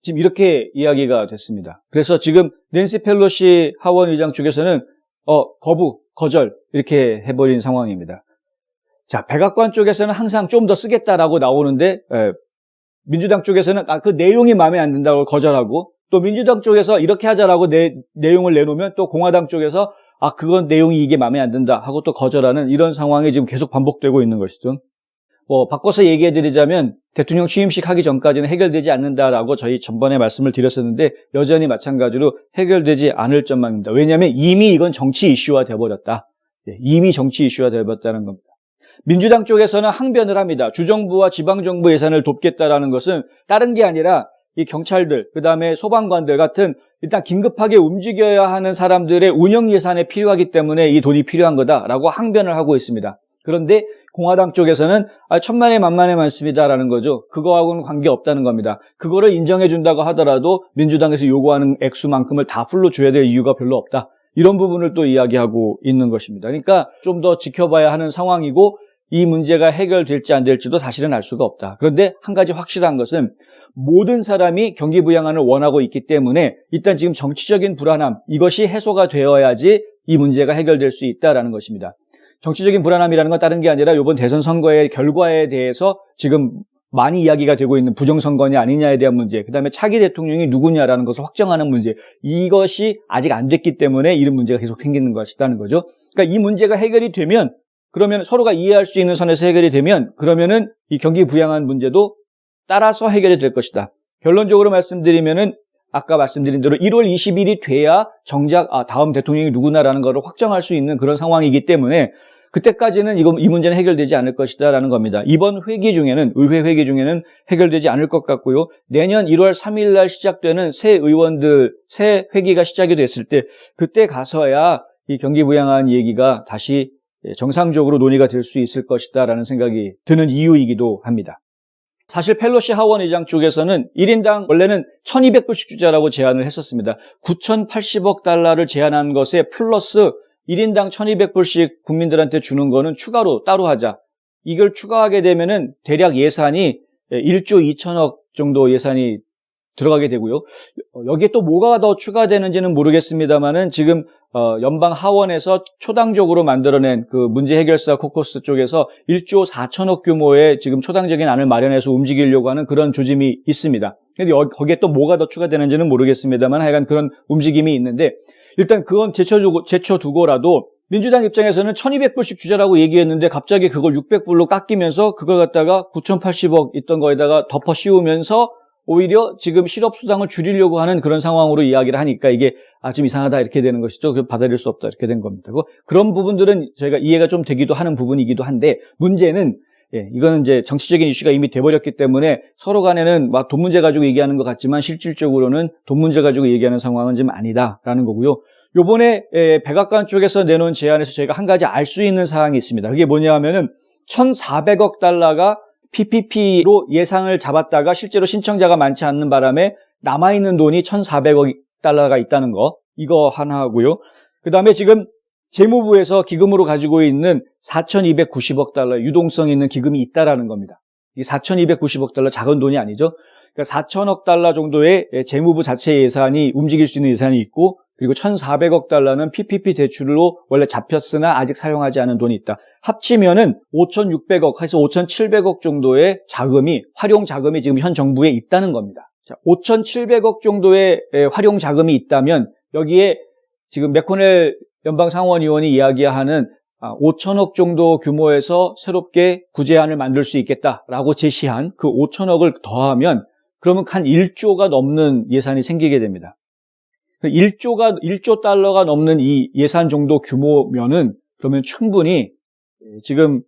지금 이렇게 이야기가 됐습니다. 그래서 지금 낸시 펠로시 하원 의장 쪽에서는 거절 이렇게 해버린 상황입니다. 자, 백악관 쪽에서는 항상 좀 더 쓰겠다라고 나오는데 민주당 쪽에서는 그 내용이 마음에 안 든다고 거절하고, 또 민주당 쪽에서 이렇게 하자라고 내용을 내놓으면 또 공화당 쪽에서 그건 내용이 이게 마음에 안 든다 하고 또 거절하는 이런 상황이 지금 계속 반복되고 있는 것이죠. 바꿔서 얘기해드리자면 대통령 취임식 하기 전까지는 해결되지 않는다라고 저희 전번에 말씀을 드렸었는데 여전히 마찬가지로 해결되지 않을 전망입니다. 왜냐하면 이미 이건 정치 이슈화 돼버렸다. 이미 정치 이슈화 돼버렸다는 겁니다. 민주당 쪽에서는 항변을 합니다. 주정부와 지방정부 예산을 돕겠다라는 것은 다른 게 아니라 이 경찰들, 그 다음에 소방관들 같은 일단 긴급하게 움직여야 하는 사람들의 운영 예산에 필요하기 때문에 이 돈이 필요한 거다라고 항변을 하고 있습니다. 그런데 공화당 쪽에서는 천만에 만만에 많습니다라는 거죠. 그거하고는 관계없다는 겁니다. 그거를 인정해준다고 하더라도 민주당에서 요구하는 액수만큼을 다 풀로 줘야 될 이유가 별로 없다. 이런 부분을 또 이야기하고 있는 것입니다. 그러니까 좀 더 지켜봐야 하는 상황이고 이 문제가 해결될지 안 될지도 사실은 알 수가 없다. 그런데 한 가지 확실한 것은 모든 사람이 경기 부양안을 원하고 있기 때문에 일단 지금 정치적인 불안함, 이것이 해소가 되어야지 이 문제가 해결될 수 있다라는 것입니다. 정치적인 불안함이라는 건 다른 게 아니라 이번 대선 선거의 결과에 대해서 지금 많이 이야기가 되고 있는 부정선거냐 아니냐에 대한 문제, 그 다음에 차기 대통령이 누구냐라는 것을 확정하는 문제, 이것이 아직 안 됐기 때문에 이런 문제가 계속 생기는 것이라는 거죠. 그러니까 이 문제가 해결이 되면, 그러면 서로가 이해할 수 있는 선에서 해결이 되면, 그러면은 이 경기 부양안 문제도 따라서 해결이 될 것이다. 결론적으로 말씀드리면은 아까 말씀드린 대로 1월 20일이 돼야 정작 다음 대통령이 누구나라는 것을 확정할 수 있는 그런 상황이기 때문에 그때까지는 이 문제는 해결되지 않을 것이다라는 겁니다. 이번 회기 중에는, 의회 회기 중에는 해결되지 않을 것 같고요. 내년 1월 3일 날 시작되는 새 회기가 시작이 됐을 때 그때 가서야 이 경기 부양안 얘기가 다시 정상적으로 논의가 될 수 있을 것이다라는 생각이 드는 이유이기도 합니다. 사실 펠로시 하원 의장 쪽에서는 1인당 원래는 1,200불씩 주자라고 제안을 했었습니다. 9,080억 달러를 제안한 것에 플러스 1인당 1,200불씩 국민들한테 주는 거는 추가로 따로 하자. 이걸 추가하게 되면은 대략 예산이 1조 2천억 정도 예산이 들어가게 되고요. 여기에 또 뭐가 더 추가되는지는 모르겠습니다만은 지금 연방 하원에서 초당적으로 만들어낸 그 문제 해결사 코커스 쪽에서 1조 4천억 규모의 지금 초당적인 안을 마련해서 움직이려고 하는 그런 조짐이 있습니다. 근데 거기에 또 뭐가 더 추가되는지는 모르겠습니다만 하여간 그런 움직임이 있는데 일단 그건 제쳐두고라도 민주당 입장에서는 1,200불씩 주자라고 얘기했는데 갑자기 그걸 600불로 깎이면서 그걸 갖다가 9,080억 있던 거에다가 덮어 씌우면서 오히려 지금 실업수당을 줄이려고 하는 그런 상황으로 이야기를 하니까 이게 좀 이상하다 이렇게 되는 것이죠. 받아들일 수 없다 이렇게 된 겁니다. 그런 부분들은 저희가 이해가 좀 되기도 하는 부분이기도 한데 문제는 이거는 이제 정치적인 이슈가 이미 돼버렸기 때문에 서로 간에는 막 돈 문제 가지고 얘기하는 것 같지만 실질적으로는 돈 문제 가지고 얘기하는 상황은 좀 아니다라는 거고요. 요번에 백악관 쪽에서 내놓은 제안에서 저희가 한 가지 알 수 있는 사항이 있습니다. 그게 뭐냐 하면은 1,400억 달러가 PPP로 예상을 잡았다가 실제로 신청자가 많지 않는 바람에 남아있는 돈이 1,400억 달러가 있다는 거, 이거 하나 하고요. 그 다음에 지금 재무부에서 기금으로 가지고 있는 4,290억 달러 유동성 있는 기금이 있다라는 겁니다. 이 4,290억 달러 작은 돈이 아니죠. 그러니까 4,000억 달러 정도의 재무부 자체 예산이 움직일 수 있는 예산이 있고, 그리고 1,400억 달러는 PPP 대출로 원래 잡혔으나 아직 사용하지 않은 돈이 있다. 합치면은 5,600억 해서 5,700억 정도의 자금이, 활용 자금이 지금 현 정부에 있다는 겁니다. 자, 5,700억 정도의 활용 자금이 있다면 여기에 지금 맥코넬 연방상원의원이 이야기하는 5천억 정도 규모에서 새롭게 구제안을 만들 수 있겠다라고 제시한 그 5천억을 더하면 그러면 한 1조가 넘는 예산이 생기게 됩니다. 1조 달러가 넘는 이 예산 정도 규모면은 그러면 충분히 지금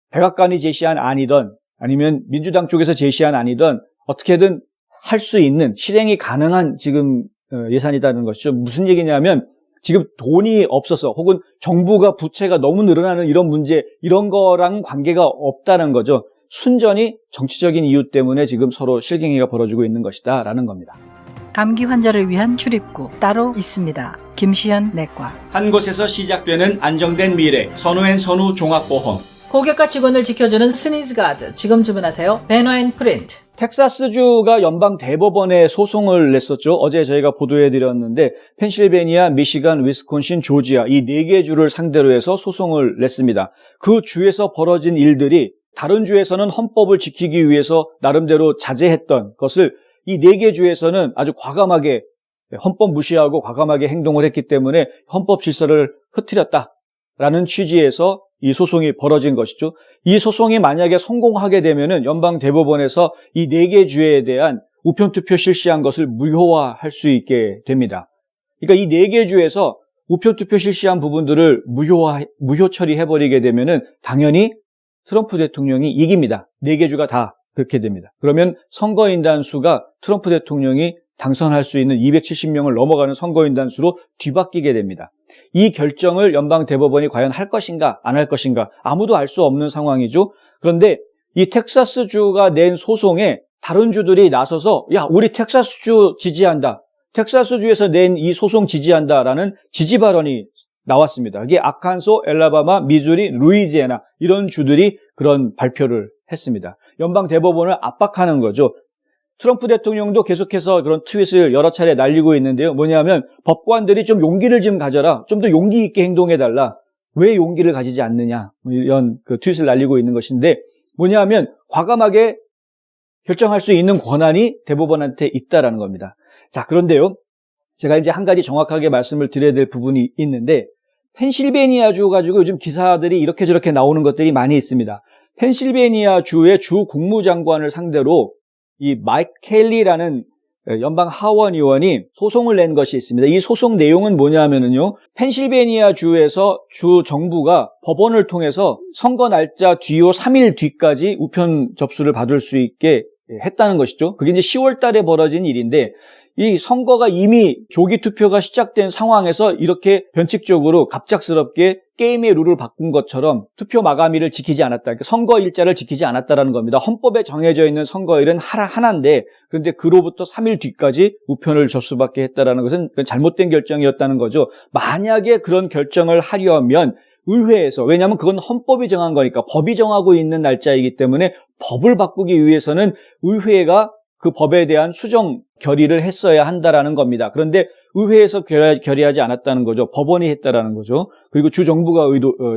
백악관이 제시한 안이든 아니면 민주당 쪽에서 제시한 안이든 어떻게든 할 수 있는 실행이 가능한 지금 예산이라는 것이죠. 무슨 얘기냐면 지금 돈이 없어서 혹은 정부가 부채가 너무 늘어나는 이런 문제, 이런 거랑 관계가 없다는 거죠. 순전히 정치적인 이유 때문에 지금 서로 실갱이가 벌어지고 있는 것이다 라는 겁니다. 감기 환자를 위한 출입구 따로 있습니다. 김시현 내과. 한 곳에서 시작되는 안정된 미래, 선우앤선우 종합보험. 고객과 직원을 지켜주는 스니즈가드. 지금 주문하세요. 베너앤 프린트. 텍사스주가 연방 대법원에 소송을 냈었죠. 어제 저희가 보도해드렸는데 펜실베니아, 미시간, 위스콘신, 조지아 이 4개 주를 상대로 해서 소송을 냈습니다. 그 주에서 벌어진 일들이 다른 주에서는 헌법을 지키기 위해서 나름대로 자제했던 것을 이 4개 주에서는 아주 과감하게 헌법 무시하고 과감하게 행동을 했기 때문에 헌법 질서를 흐트렸다라는 취지에서 이 소송이 벌어진 것이죠. 이 소송이 만약에 성공하게 되면은 연방 대법원에서 이 4개 주에 대한 우편 투표 실시한 것을 무효화할 수 있게 됩니다. 그러니까 이 4개 주에서 우편 투표 실시한 부분들을 무효 처리해버리게 되면은 당연히 트럼프 대통령이 이깁니다. 4개 주가 다 그렇게 됩니다. 그러면 선거인단 수가 트럼프 대통령이 당선할 수 있는 270명을 넘어가는 선거인단 수로 뒤바뀌게 됩니다. 이 결정을 연방 대법원이 과연 할 것인가 안 할 것인가 아무도 알 수 없는 상황이죠. 그런데 이 텍사스주가 낸 소송에 다른 주들이 나서서 야 우리 텍사스주 지지한다. 텍사스주에서 낸 이 소송 지지한다라는 지지 발언이 나왔습니다. 이게 아칸소, 엘라바마, 미주리, 루이지애나 이런 주들이 그런 발표를 했습니다. 연방 대법원을 압박하는 거죠. 트럼프 대통령도 계속해서 그런 트윗을 여러 차례 날리고 있는데요. 뭐냐면 법관들이 좀 용기를 좀 가져라. 좀 더 용기 있게 행동해달라. 왜 용기를 가지지 않느냐. 이런 그 트윗을 날리고 있는 것인데 뭐냐면 과감하게 결정할 수 있는 권한이 대법원한테 있다라는 겁니다. 자, 그런데요. 제가 이제 한 가지 정확하게 말씀을 드려야 될 부분이 있는데 펜실베니아주 가지고 요즘 기사들이 이렇게 저렇게 나오는 것들이 많이 있습니다. 펜실베니아주의 주 국무장관을 상대로 이 마이크 켈리라는 연방 하원 의원이 소송을 낸 것이 있습니다. 이 소송 내용은 뭐냐면요. 펜실베니아 주에서 주 정부가 법원을 통해서 선거 날짜 뒤로 3일 뒤까지 우편 접수를 받을 수 있게 했다는 것이죠. 그게 이제 10월 달에 벌어진 일인데 이 선거가 이미 조기 투표가 시작된 상황에서 이렇게 변칙적으로 갑작스럽게 게임의 룰을 바꾼 것처럼 투표 마감일을 지키지 않았다. 그러니까 선거 일자를 지키지 않았다라는 겁니다. 헌법에 정해져 있는 선거일은 하나인데 그런데 그로부터 3일 뒤까지 우편을 접수받게 했다라는 것은 잘못된 결정이었다는 거죠. 만약에 그런 결정을 하려면 의회에서, 왜냐하면 그건 헌법이 정한 거니까 법이 정하고 있는 날짜이기 때문에 법을 바꾸기 위해서는 의회가 그 법에 대한 수정 결의를 했어야 한다라는 겁니다. 그런데 의회에서 결의하지 않았다는 거죠. 법원이 했다라는 거죠. 그리고 주 정부가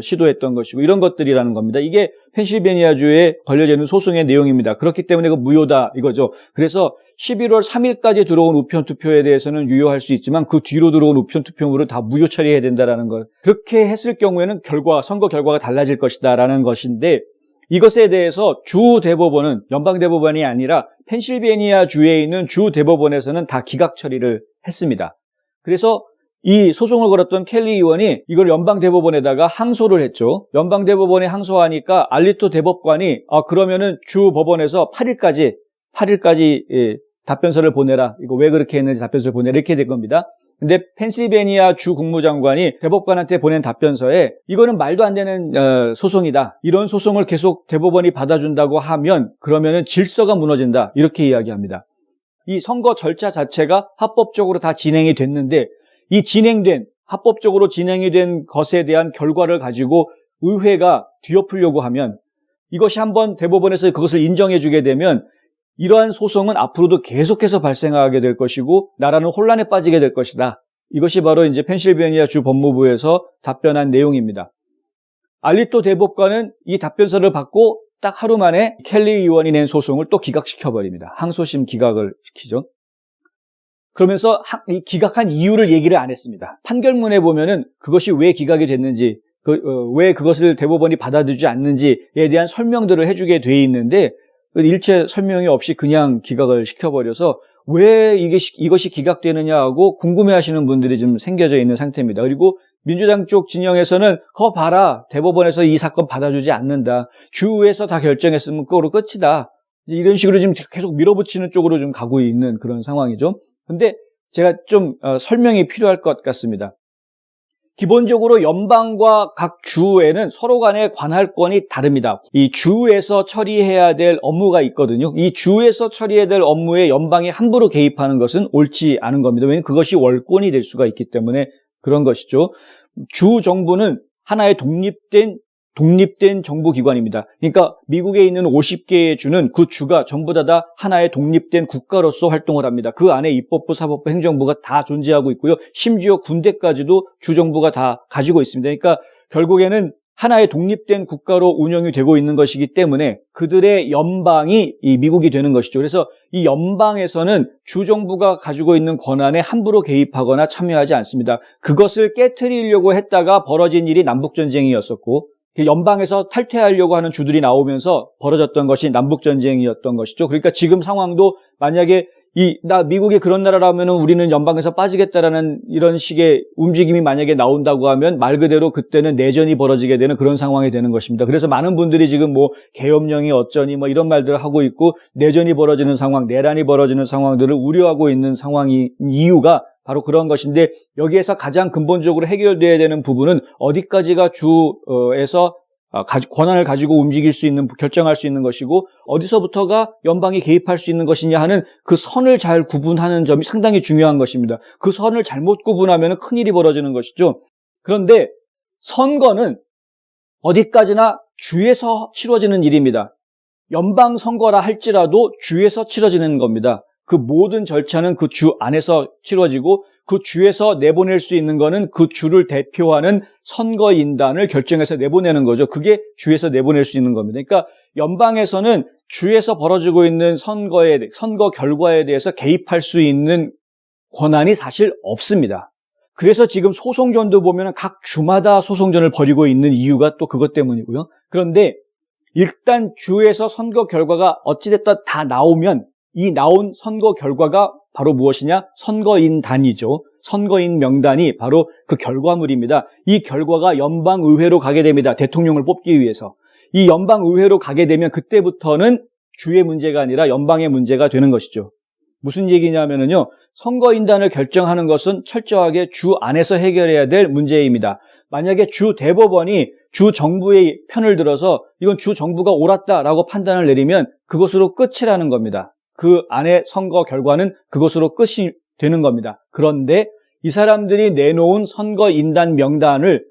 시도했던 것이고 이런 것들이라는 겁니다. 이게 펜실베니아주에 걸려져 있는 소송의 내용입니다. 그렇기 때문에 그 무효다 이거죠. 그래서 11월 3일까지 들어온 우편 투표에 대해서는 유효할 수 있지만 그 뒤로 들어온 우편 투표물을 다 무효 처리해야 된다라는 것. 그렇게 했을 경우에는 선거 결과가 달라질 것이다라는 것인데 이것에 대해서 주 대법원은 연방 대법원이 아니라 펜실베니아 주에 있는 주 대법원에서는 다 기각 처리를 했습니다. 그래서 이 소송을 걸었던 켈리 의원이 이걸 연방 대법원에다가 항소를 했죠. 연방 대법원에 항소하니까 알리토 대법관이 그러면은 주 법원에서 8일까지 답변서를 보내라. 이거 왜 그렇게 했는지 답변서를 보내라. 이렇게 된 겁니다. 근데 펜실베니아 주 국무장관이 대법관한테 보낸 답변서에 이거는 말도 안 되는 소송이다. 이런 소송을 계속 대법원이 받아준다고 하면 그러면은 질서가 무너진다. 이렇게 이야기합니다. 이 선거 절차 자체가 합법적으로 다 진행이 됐는데 이 합법적으로 진행이 된 것에 대한 결과를 가지고 의회가 뒤엎으려고 하면 이것이 한번 대법원에서 그것을 인정해주게 되면 이러한 소송은 앞으로도 계속해서 발생하게 될 것이고 나라는 혼란에 빠지게 될 것이다. 이것이 바로 이제 펜실베니아 주 법무부에서 답변한 내용입니다. 알리토 대법관은 이 답변서를 받고 딱 하루 만에 켈리 의원이 낸 소송을 또 기각시켜버립니다. 항소심 기각을 시키죠. 그러면서 이 기각한 이유를 얘기를 안 했습니다. 판결문에 보면은 그것이 왜 기각이 됐는지, 왜 그것을 대법원이 받아들이지 않는지에 대한 설명들을 해주게 돼 있는데 일체 설명이 없이 그냥 기각을 시켜버려서 왜 이것이 기각되느냐 하고 궁금해하시는 분들이 좀 생겨져 있는 상태입니다. 그리고 민주당 쪽 진영에서는 거 봐라, 대법원에서 이 사건 받아주지 않는다, 주에서 다 결정했으면 그거로 끝이다, 이런 식으로 지금 계속 밀어붙이는 쪽으로 좀 가고 있는 그런 상황이죠. 근데 제가 좀 설명이 필요할 것 같습니다. 기본적으로 연방과 각 주에는 서로 간의 관할권이 다릅니다. 이 주에서 처리해야 될 업무가 있거든요. 이 주에서 처리해야 될 업무에 연방이 함부로 개입하는 것은 옳지 않은 겁니다. 왜냐하면 그것이 월권이 될 수가 있기 때문에 그런 것이죠. 주 정부는 하나의 독립된 독립된 정부기관입니다. 그러니까 미국에 있는 50개의 주는 그 주가 전부 다 하나의 독립된 국가로서 활동을 합니다. 그 안에 입법부, 사법부, 행정부가 다 존재하고 있고요. 심지어 군대까지도 주정부가 다 가지고 있습니다. 그러니까 결국에는 하나의 독립된 국가로 운영이 되고 있는 것이기 때문에 그들의 연방이 이 미국이 되는 것이죠. 그래서 이 연방에서는 주정부가 가지고 있는 권한에 함부로 개입하거나 참여하지 않습니다. 그것을 깨트리려고 했다가 벌어진 일이 남북전쟁이었었고, 연방에서 탈퇴하려고 하는 주들이 나오면서 벌어졌던 것이 남북전쟁이었던 것이죠. 그러니까 지금 상황도 만약에 미국이 그런 나라라면 우리는 연방에서 빠지겠다라는 이런 식의 움직임이 만약에 나온다고 하면 말 그대로 그때는 내전이 벌어지게 되는 그런 상황이 되는 것입니다. 그래서 많은 분들이 지금 계엄령이 어쩌니 이런 말들을 하고 있고 내전이 벌어지는 상황, 내란이 벌어지는 상황들을 우려하고 있는 상황이 이유가 바로 그런 것인데, 여기에서 가장 근본적으로 해결돼야 되는 부분은 어디까지가 주에서 권한을 가지고 움직일 수 있는, 결정할 수 있는 것이고 어디서부터가 연방이 개입할 수 있는 것이냐 하는 그 선을 잘 구분하는 점이 상당히 중요한 것입니다. 그 선을 잘못 구분하면 큰일이 벌어지는 것이죠. 그런데 선거는 어디까지나 주에서 치러지는 일입니다. 연방 선거라 할지라도 주에서 치러지는 겁니다. 그 모든 절차는 그 주 안에서 치러지고 그 주에서 내보낼 수 있는 거는 그 주를 대표하는 선거인단을 결정해서 내보내는 거죠. 그게 주에서 내보낼 수 있는 겁니다. 그러니까 연방에서는 주에서 벌어지고 있는 선거 결과에 대해서 개입할 수 있는 권한이 사실 없습니다. 그래서 지금 소송전도 보면 각 주마다 소송전을 벌이고 있는 이유가 또 그것 때문이고요. 그런데 일단 주에서 선거 결과가 어찌됐든 다 나오면 이 나온 선거 결과가 바로 무엇이냐? 선거인단이죠. 선거인 명단이 바로 그 결과물입니다. 이 결과가 연방의회로 가게 됩니다. 대통령을 뽑기 위해서. 이 연방의회로 가게 되면 그때부터는 주의 문제가 아니라 연방의 문제가 되는 것이죠. 무슨 얘기냐면요. 선거인단을 결정하는 것은 철저하게 주 안에서 해결해야 될 문제입니다. 만약에 주 대법원이 주 정부의 편을 들어서 이건 주 정부가 옳았다라고 판단을 내리면 그것으로 끝이라는 겁니다. 그 안에 선거 결과는 그것으로 끝이 되는 겁니다. 그런데 이 사람들이 내놓은 선거인단 명단을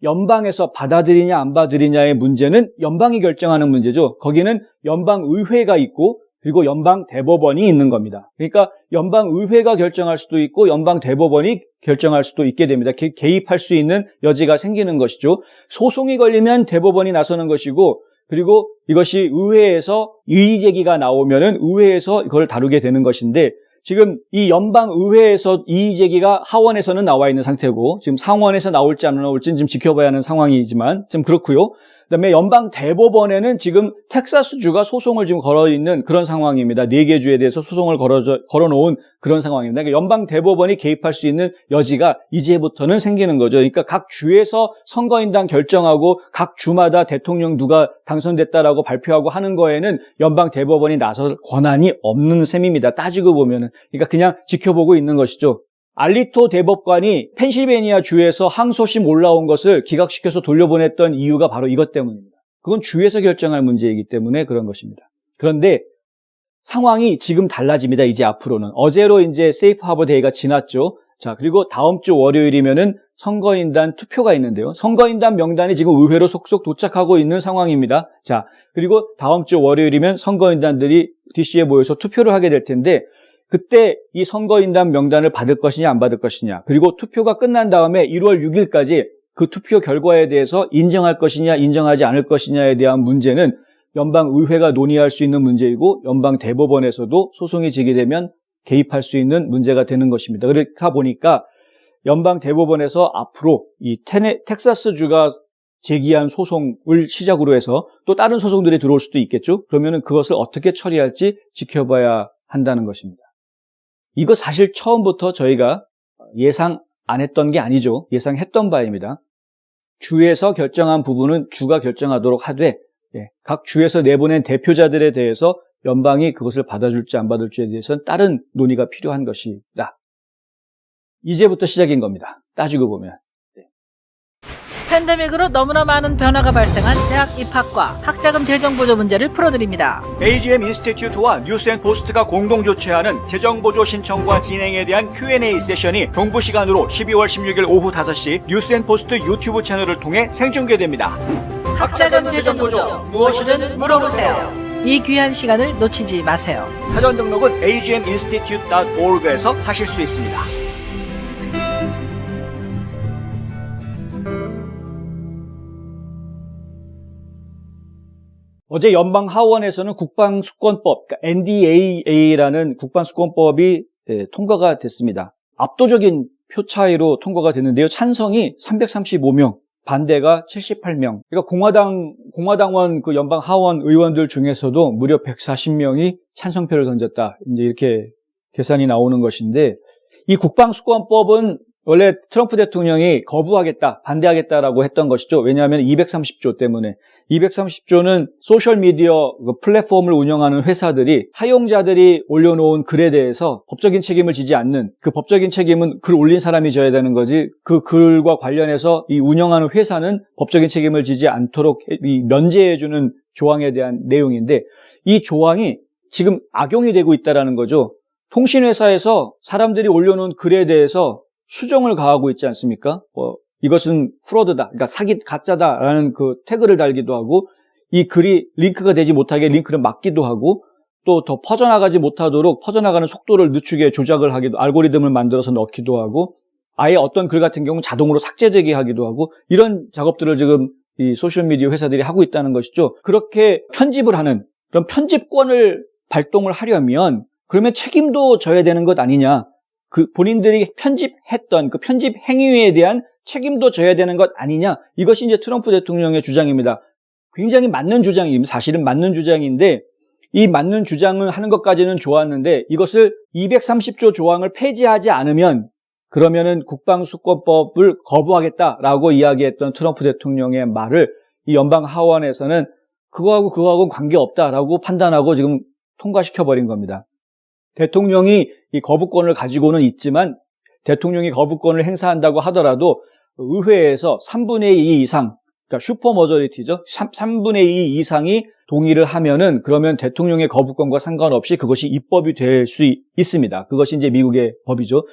연방에서 받아들이냐 안 받아들이냐의 문제는 연방이 결정하는 문제죠. 거기는 연방의회가 있고 그리고 연방대법원이 있는 겁니다. 그러니까 연방의회가 결정할 수도 있고 연방대법원이 결정할 수도 있게 됩니다. 개입할 수 있는 여지가 생기는 것이죠. 소송이 걸리면 대법원이 나서는 것이고, 그리고 이것이 의회에서 이의제기가 나오면은 의회에서 이걸 다루게 되는 것인데, 지금 이 연방의회에서 이의제기가 하원에서는 나와 있는 상태고, 지금 상원에서 나올지 안 나올지는 지금 지켜봐야 하는 상황이지만 좀 그렇고요. 그다음에 연방대법원에는 지금 텍사스주가 소송을 지금 걸어 있는 그런 상황입니다. 4개 주에 대해서 소송을 걸어놓은 그런 상황입니다. 그러니까 연방대법원이 개입할 수 있는 여지가 이제부터는 생기는 거죠. 그러니까 각 주에서 선거인단 결정하고 각 주마다 대통령 누가 당선됐다라고 발표하고 하는 거에는 연방대법원이 나설 권한이 없는 셈입니다. 따지고 보면은. 그러니까 그냥 지켜보고 있는 것이죠. 알리토 대법관이 펜실베니아 주에서 항소심 올라온 것을 기각시켜서 돌려보냈던 이유가 바로 이것 때문입니다. 그건 주에서 결정할 문제이기 때문에 그런 것입니다. 그런데 상황이 지금 달라집니다. 이제 앞으로는. 어제로 이제 세이프 하버 데이가 지났죠. 자, 그리고 다음 주 월요일이면은 선거인단 투표가 있는데요. 선거인단 명단이 지금 의회로 속속 도착하고 있는 상황입니다. 자, 그리고 다음 주 월요일이면 선거인단들이 DC에 모여서 투표를 하게 될 텐데, 그때 이 선거인단 명단을 받을 것이냐 안 받을 것이냐, 그리고 투표가 끝난 다음에 1월 6일까지 그 투표 결과에 대해서 인정할 것이냐 인정하지 않을 것이냐에 대한 문제는 연방의회가 논의할 수 있는 문제이고 연방대법원에서도 소송이 제기되면 개입할 수 있는 문제가 되는 것입니다. 그러니까 보니까 연방대법원에서 앞으로 이 텍사스주가 제기한 소송을 시작으로 해서 또 다른 소송들이 들어올 수도 있겠죠. 그러면은 그것을 어떻게 처리할지 지켜봐야 한다는 것입니다. 이거 사실 처음부터 저희가 예상 안 했던 게 아니죠. 예상했던 바입니다. 주에서 결정한 부분은 주가 결정하도록 하되, 각 주에서 내보낸 대표자들에 대해서 연방이 그것을 받아줄지 안 받을지에 대해서는 다른 논의가 필요한 것이다. 이제부터 시작인 겁니다. 따지고 보면. 팬데믹으로 너무나 많은 변화가 발생한 대학 입학과 학자금 재정 보조 문제를 풀어드립니다. AGM 인스티튜트와 뉴스앤포스트가 공동 주최하는 재정보조 신청과 진행에 대한 Q&A 세션이 동부 시간으로 12월 16일 오후 5시 뉴스앤포스트 유튜브 채널을 통해 생중계됩니다. 박자전 재정보죠. 무엇이든 물어보세요. 이 귀한 시간을 놓치지 마세요. 사전 등록은 agminstitute.org에서 하실 수 있습니다. 어제 연방하원에서는 국방수권법, 그러니까 NDAA라는 국방수권법이 통과가 됐습니다. 압도적인 표 차이로 통과가 됐는데요. 찬성이 335명, 반대가 78명. 그러니까 공화당원 그 연방하원 의원들 중에서도 무려 140명이 찬성표를 던졌다. 이제 이렇게 계산이 나오는 것인데, 이 국방수권법은 원래 트럼프 대통령이 거부하겠다, 반대하겠다라고 했던 것이죠. 왜냐하면 230조 때문에. 230조는 소셜미디어 플랫폼을 운영하는 회사들이 사용자들이 올려놓은 글에 대해서 법적인 책임을 지지 않는, 그 법적인 책임은 글 올린 사람이 져야 되는 거지, 그 글과 관련해서 이 운영하는 회사는 법적인 책임을 지지 않도록 면제해주는 조항에 대한 내용인데, 이 조항이 지금 악용이 되고 있다는 거죠. 통신회사에서 사람들이 올려놓은 글에 대해서 수정을 가하고 있지 않습니까? 이것은 프로드다, 그러니까 사기, 가짜다라는 그 태그를 달기도 하고, 이 글이 링크가 되지 못하게 링크를 막기도 하고, 또 더 퍼져나가지 못하도록 퍼져나가는 속도를 늦추게 조작을 하기도, 알고리즘을 만들어서 넣기도 하고, 아예 어떤 글 같은 경우는 자동으로 삭제되게 하기도 하고, 이런 작업들을 지금 이 소셜미디어 회사들이 하고 있다는 것이죠. 그렇게 편집을 하는, 그런 편집권을 발동을 하려면 그러면 책임도 져야 되는 것 아니냐, 그 본인들이 편집했던 그 편집 행위에 대한 책임도 져야 되는 것 아니냐, 이것이 이제 트럼프 대통령의 주장입니다. 굉장히 맞는 주장입니다. 사실은 맞는 주장인데, 이 맞는 주장을 하는 것까지는 좋았는데, 이것을 230조 조항을 폐지하지 않으면 그러면은 국방수권법을 거부하겠다라고 이야기했던 트럼프 대통령의 말을 이 연방 하원에서는 그거하고는 관계없다라고 판단하고 지금 통과시켜버린 겁니다. 대통령이 이 거부권을 가지고는 있지만, 대통령이 거부권을 행사한다고 하더라도 의회에서 3분의 2 이상, 그러니까 슈퍼 머저리티죠. 3분의 2 이상이 동의를 하면은 그러면 대통령의 거부권과 상관없이 그것이 입법이 될 수 있습니다. 그것이 이제 미국의 법이죠.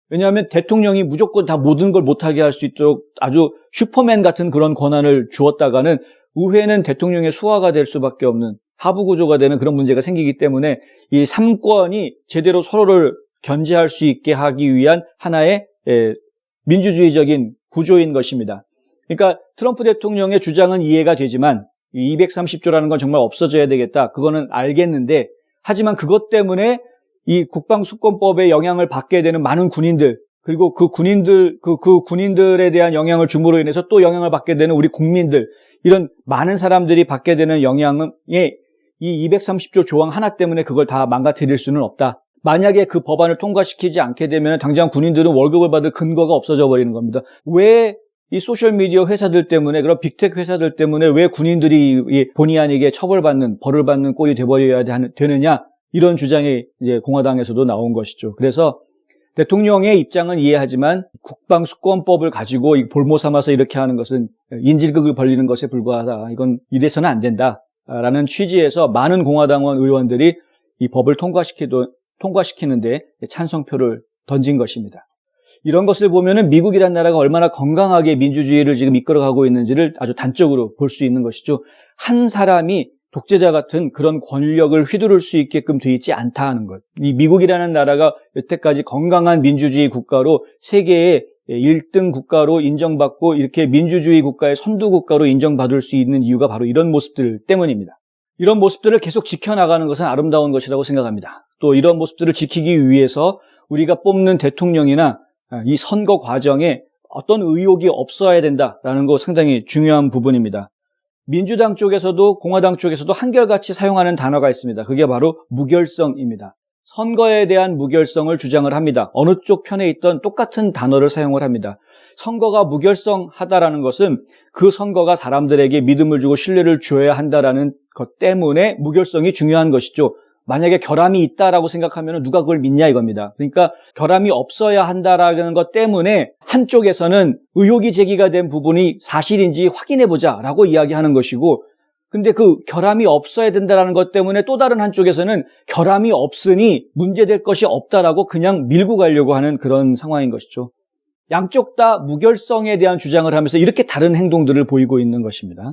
왜냐하면 대통령이 무조건 다 모든 걸 못하게 할 수 있도록 아주 슈퍼맨 같은 그런 권한을 주었다가는 의회는 대통령의 수하가 될 수밖에 없는 하부 구조가 되는 그런 문제가 생기기 때문에 이 3권이 제대로 서로를 견제할 수 있게 하기 위한 하나의 민주주의적인 구조인 것입니다. 그러니까 트럼프 대통령의 주장은 이해가 되지만 이 230조라는 건 정말 없어져야 되겠다, 그거는 알겠는데, 하지만 그것 때문에 이 국방수권법에 영향을 받게 되는 많은 군인들, 그리고 그 군인들에 대한 영향을 줌으로 인해서 또 영향을 받게 되는 우리 국민들, 이런 많은 사람들이 받게 되는 영향에 이 230조 조항 하나 때문에 그걸 다 망가뜨릴 수는 없다. 만약에 그 법안을 통과시키지 않게 되면 당장 군인들은 월급을 받을 근거가 없어져 버리는 겁니다. 왜 이 소셜미디어 회사들 때문에, 그런 빅테크 회사들 때문에 왜 군인들이 본의 아니게 처벌받는, 벌을 받는 꼴이 돼버려야 되느냐, 이런 주장이 이제 공화당에서도 나온 것이죠. 그래서 대통령의 입장은 이해하지만 국방수권법을 가지고 볼모 삼아서 이렇게 하는 것은 인질극을 벌리는 것에 불과하다. 이건 이래서는 안 된다라는 취지에서 많은 공화당원 의원들이 이 법을 통과시키는데 찬성표를 던진 것입니다. 이런 것을 보면은 미국이라는 나라가 얼마나 건강하게 민주주의를 지금 이끌어가고 있는지를 아주 단적으로 볼 수 있는 것이죠. 한 사람이 독재자 같은 그런 권력을 휘두를 수 있게끔 돼 있지 않다는 것. 이 미국이라는 나라가 여태까지 건강한 민주주의 국가로 세계의 1등 국가로 인정받고 이렇게 민주주의 국가의 선두 국가로 인정받을 수 있는 이유가 바로 이런 모습들 때문입니다. 이런 모습들을 계속 지켜나가는 것은 아름다운 것이라고 생각합니다. 또 이런 모습들을 지키기 위해서 우리가 뽑는 대통령이나 이 선거 과정에 어떤 의혹이 없어야 된다라는 거 상당히 중요한 부분입니다. 민주당 쪽에서도 공화당 쪽에서도 한결같이 사용하는 단어가 있습니다. 그게 바로 무결성입니다. 선거에 대한 무결성을 주장을 합니다. 어느 쪽 편에 있던 똑같은 단어를 사용을 합니다. 선거가 무결성하다라는 것은 그 선거가 사람들에게 믿음을 주고 신뢰를 줘야 한다라는 것 때문에 무결성이 중요한 것이죠. 만약에 결함이 있다라고 생각하면 누가 그걸 믿냐 이겁니다. 그러니까 결함이 없어야 한다라는 것 때문에 한쪽에서는 의혹이 제기가 된 부분이 사실인지 확인해보자라고 이야기하는 것이고, 근데 그 결함이 없어야 된다라는 것 때문에 또 다른 한쪽에서는 결함이 없으니 문제될 것이 없다라고 그냥 밀고 가려고 하는 그런 상황인 것이죠. 양쪽 다 무결성에 대한 주장을 하면서 이렇게 다른 행동들을 보이고 있는 것입니다.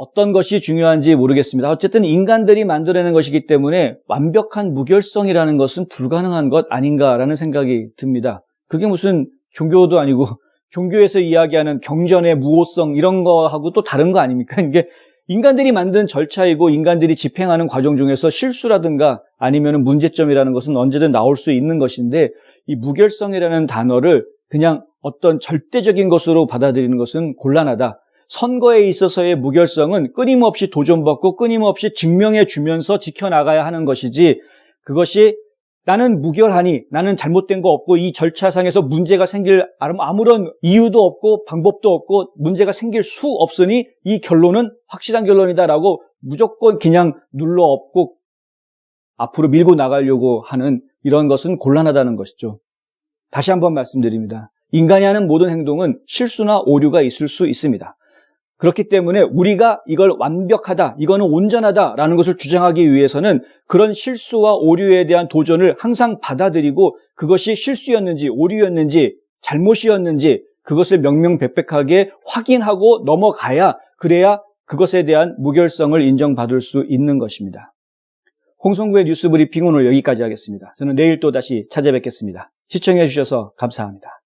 어떤 것이 중요한지 모르겠습니다. 어쨌든 인간들이 만들어내는 것이기 때문에 완벽한 무결성이라는 것은 불가능한 것 아닌가라는 생각이 듭니다. 그게 무슨 종교도 아니고 종교에서 이야기하는 경전의 무호성 이런 거하고 또 다른 거 아닙니까? 이게 인간들이 만든 절차이고 인간들이 집행하는 과정 중에서 실수라든가 아니면 문제점이라는 것은 언제든 나올 수 있는 것인데 이 무결성이라는 단어를 그냥 어떤 절대적인 것으로 받아들이는 것은 곤란하다. 선거에 있어서의 무결성은 끊임없이 도전받고 끊임없이 증명해 주면서 지켜나가야 하는 것이지 그것이 나는 무결하니 나는 잘못된 거 없고 이 절차상에서 문제가 생길 아무런 이유도 없고 방법도 없고 문제가 생길 수 없으니 이 결론은 확실한 결론이다라고 무조건 그냥 눌러 엎고 앞으로 밀고 나가려고 하는 이런 것은 곤란하다는 것이죠. 다시 한번 말씀드립니다. 인간이 하는 모든 행동은 실수나 오류가 있을 수 있습니다. 그렇기 때문에 우리가 이걸 완벽하다, 이거는 온전하다라는 것을 주장하기 위해서는 그런 실수와 오류에 대한 도전을 항상 받아들이고 그것이 실수였는지 오류였는지 잘못이었는지 그것을 명명백백하게 확인하고 넘어가야 그래야 그것에 대한 무결성을 인정받을 수 있는 것입니다. 홍성구의 뉴스 브리핑 오늘 여기까지 하겠습니다. 저는 내일 또 다시 찾아뵙겠습니다. 시청해 주셔서 감사합니다.